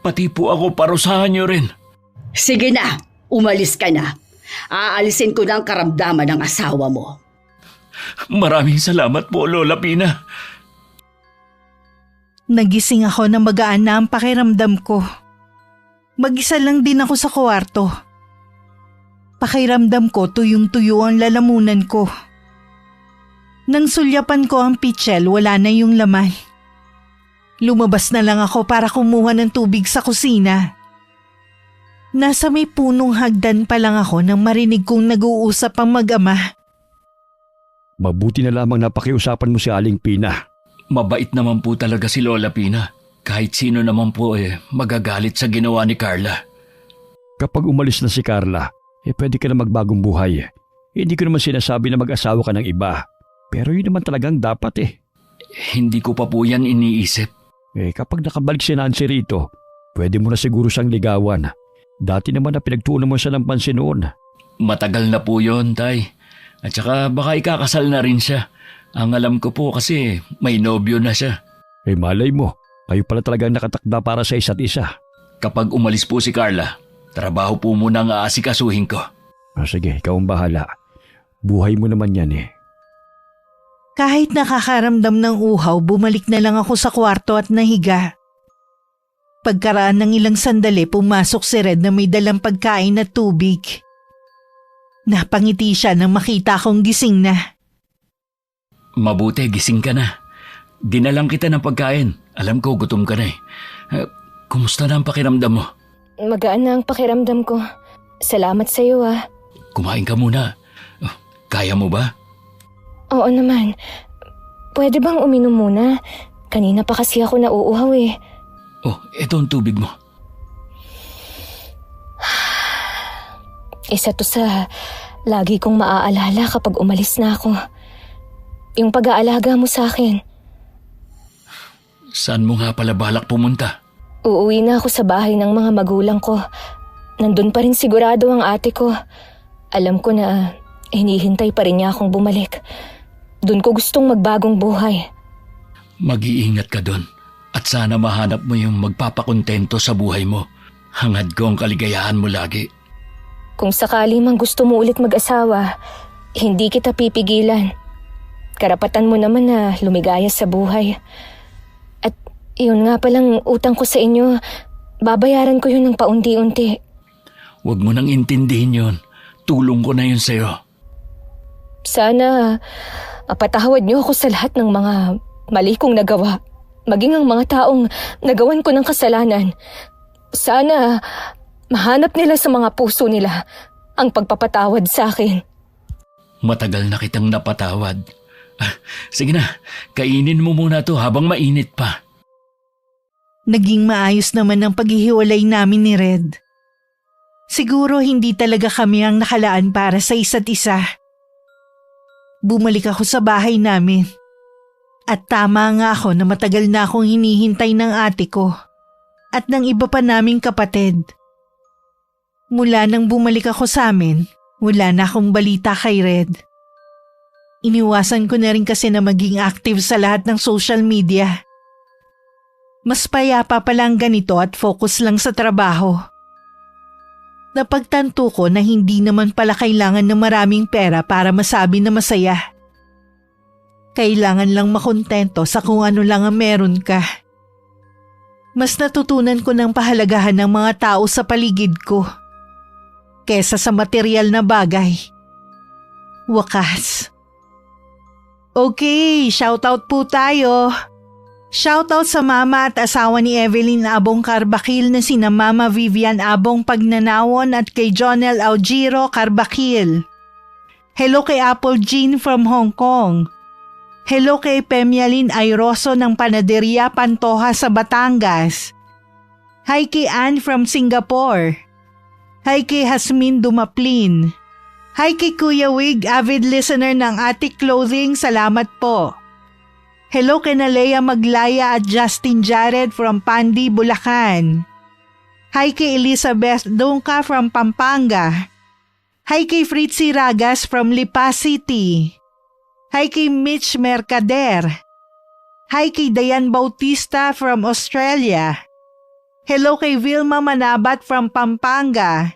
pati po ako parusahan niyo rin. Sige na, umalis ka na. Aalisin ko na ang karamdaman ng asawa mo. Maraming salamat po, Lola Pina. Nagising ako na magaan na ang pakiramdam ko. Mag-isa lang din ako sa kwarto. Pakiramdam ko tuyong-tuyo ang lalamunan ko. Nang sulyapan ko ang pitchel, wala na yung laman. Lumabas na lang ako para kumuha ng tubig sa kusina. Nasa may punong hagdan pa lang ako nang marinig kong nag-uusap ang mag-ama. Mabuti na lamang napakiusapan mo si Aling Pina. Mabait naman po talaga si Lola Pina. Kahit sino naman po magagalit sa ginawa ni Carla. Kapag umalis na si Carla, pwede ka na magbagong buhay. Hindi ko naman sinasabi na mag-asawa ka ng iba. Pero yun naman talagang dapat Hindi ko pa po yan iniisip. Kapag nakabalik si Nancy rito, pwede mo na siguro siyang ligawan. Dati naman na pinagtuunan mo siya ng pansin noon. Matagal na po yon, Tay. At saka baka ikakasal na rin siya. Ang alam ko po kasi may nobyo na siya. Malay mo, kayo pala talagang nakatakda para sa isa't isa. Kapag umalis po si Carla, trabaho po muna ang aasikasuhin ko. Sige, ikaw ang bahala. Buhay mo naman yan Kahit nakakaramdam ng uhaw, bumalik na lang ako sa kwarto at nahiga. Pagkaraan ng ilang sandali, pumasok si Red na may dalang pagkain at tubig. Napangiti siya nang makita kong gising na. Mabuti, gising ka na. Dinalang kita ng pagkain. Alam ko, gutom ka na kumusta na ang pakiramdam mo? Magaan na ang pakiramdam ko. Salamat sa iyo Kumain ka muna. Kaya mo ba? Oo naman. Pwede bang uminom muna? Kanina pa kasi ako nauuhaw Ito ang tubig mo. Isa to sa lagi kong maaalala kapag umalis na ako. Yung pag-aalaga mo sa akin. Saan mo nga pala balak pumunta? Uuwi na ako sa bahay ng mga magulang ko. Nandun pa rin sigurado ang ate ko. Alam ko na hinihintay pa rin niya akong bumalik. Doon ko gustong magbagong buhay. Mag-iingat ka doon. At sana mahanap mo yung magpapakontento sa buhay mo. Hangad ko ang kaligayahan mo lagi. Kung sakali mang gusto mo ulit mag-asawa, hindi kita pipigilan. Karapatan mo naman na lumigaya sa buhay. At iyon nga palang utang ko sa inyo, babayaran ko yun ng paunti-unti. Huwag mo nang intindihin yun. Tulong ko na yun sa'yo. Sana mapatawad niyo ako sa lahat ng mga mali kong nagawa. Maging ang mga taong nagawan ko ng kasalanan. Sana mahanap nila sa mga puso nila ang pagpapatawad sa akin. Matagal na kitang napatawad Sige na, kainin mo muna to habang mainit pa. Naging maayos naman ang paghihiwalay namin ni Red. Siguro hindi talaga kami ang nakalaan para sa isa't isa. Bumalik ako sa bahay namin. At tama nga ako na matagal na akong hinihintay ng ate ko at ng iba pa naming kapatid. Mula nang bumalik ako sa amin, wala na akong balita kay Red. Iniwasan ko na rin kasi na maging active sa lahat ng social media. Mas payapa pa lang ganito at focus lang sa trabaho. Napagtanto ko na hindi naman pala kailangan ng maraming pera para masabi na masaya. Kailangan lang makontento sa kung ano lang ang meron ka. Mas natutunan ko ng pahalagahan ng mga tao sa paligid ko kesa sa material na bagay. Wakas. Okay, shoutout po tayo. Shoutout sa mama at asawa ni Evelyn Abong Carbakil na sina Mama Vivian Abong Pagnanawon at kay Jonel Augiro Carbakil. Hello kay Apple Jean from Hong Kong. Hello kay Pemialin Airoso ng Panaderia Pantoja sa Batangas. Hi kay Anne from Singapore. Hi kay Hasmin Dumaplin. Hi kay Kuya Wig, avid listener ng Atik Clothing, salamat po. Hello kay Nalea Maglaya at Justin Jared from Pandi, Bulacan. Hi kay Elizabeth Dungka from Pampanga. Hi kay Fritzy Ragas from Lipa City. Hi kay Mitch Mercader. Hi kay Dayan Bautista from Australia. Hello kay Vilma Manabat from Pampanga.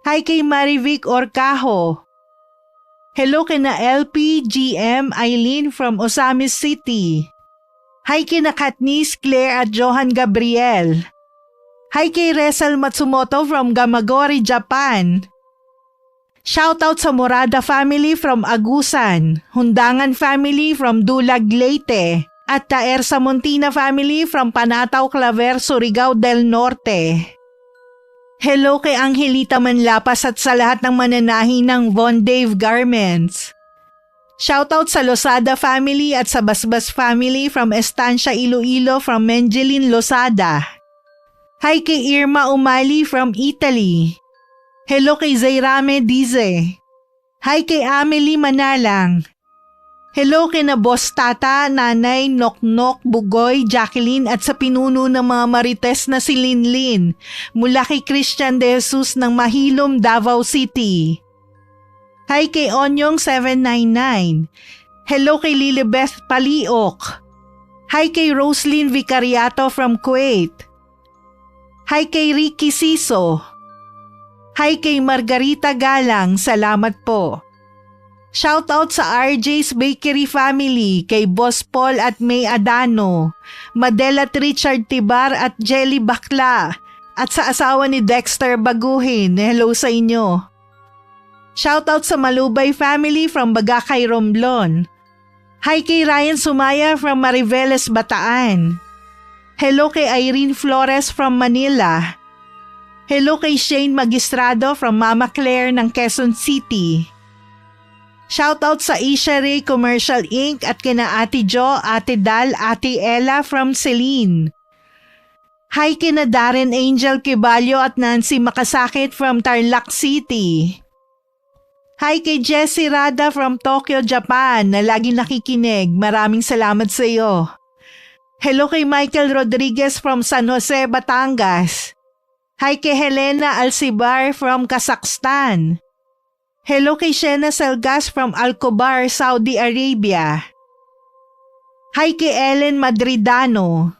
Hi kay Marivic Orcajo. Hello kay na LPGM Eileen from Osamis City. Hi kay na Katniss Claire at Johan Gabriel. Hi kay Resal Matsumoto from Gamagori, Japan. Shoutout sa Morada family from Agusan, Hundangan family from Dulag, Leyte, at Taer Samontina family from Panataw, Claver, Surigao del Norte. Hello kay Angelita Manlapas at sa lahat ng mananahi ng Von Dave Garments. Shoutout sa Losada family at sa Basbas family from Estancia, Iloilo from Menjelin Losada. Hi kay Irma Umali from Italy. Hello kay Zairame Dize. Hi kay Amelie Manalang. Hello kay na Boss Tata, Nanay, Noknok, Bugoy, Jacqueline at sa pinuno ng mga marites na si Linlin mula kay Christian De Jesus ng Mahilom, Davao City. Hi kay Onyong 799. Hello kay Lilibeth Paliok. Hi kay Roslyn Vicariato from Kuwait. Hi kay Ricky Siso. Hi kay Margarita Galang, salamat po. Shoutout sa RJ's Bakery family, kay Boss Paul at May Adano, Madel at Richard Tibar at Jelly Bakla, at sa asawa ni Dexter Baguhin, hello sa inyo. Shoutout sa Malubay family from Bagakay, Romblon. Hi kay Ryan Sumaya from Mariveles, Bataan. Hello kay Irene Flores from Manila. Hello kay Shane Magistrado from Mama Claire ng Quezon City. Shoutout sa Isha Ray Commercial Inc. at kina Ate Jo, Ate Dal, Ate Ella from Celine. Hi kina Darren Angel Kibalyo at Nancy Makasakit from Tarlac City. Hi kay Jessie Rada from Tokyo, Japan na lagi nakikinig. Maraming salamat sa iyo. Hello kay Michael Rodriguez from San Jose, Batangas. Hi kay Helena Alcibar from Kazakhstan. Hello kay Shena Selgas from Alcobar, Saudi Arabia. Hi kay Ellen Madridano.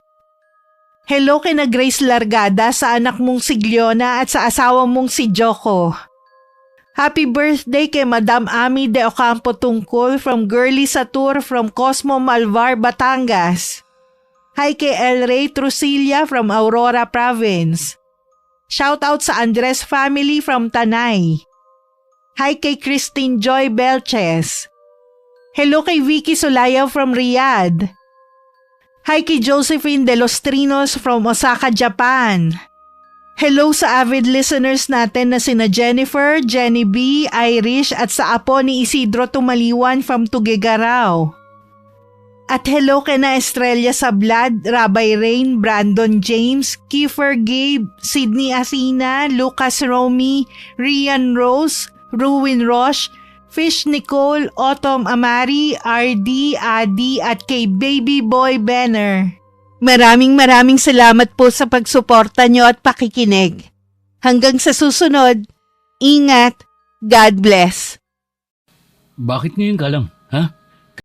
Hello kay na Grace Largada sa anak mong si Gliona at sa asawa mong si Joko. Happy birthday kay Madam Ami de Ocampo Tungkol from Girly Satur from Cosmo Malvar, Batangas. Hi kay El Rey Trusilla from Aurora Province. Shoutout sa Andres family from Tanay. Hi kay Christine Joy Belches. Hello kay Vicky Sulayaw from Riyadh. Hi kay Josephine De Los Trinos from Osaka, Japan. Hello sa avid listeners natin na sina Jennifer, Jenny B, Irish at sa apo ni Isidro Tumaliwan from Tuguegarao. At hello kay na Estrella Sablad, Rabay Rain, Brandon James, Kiefer Gabe, Sydney Asina, Lucas Romy, Rian Rose, Ruin Roche, Fish Nicole, Autumn Amari, RD, Adi at kay Baby Boy Benner. Maraming salamat po sa pagsuporta nyo at pakikinig. Hanggang sa susunod, ingat, God bless. Bakit ngayon ka lang?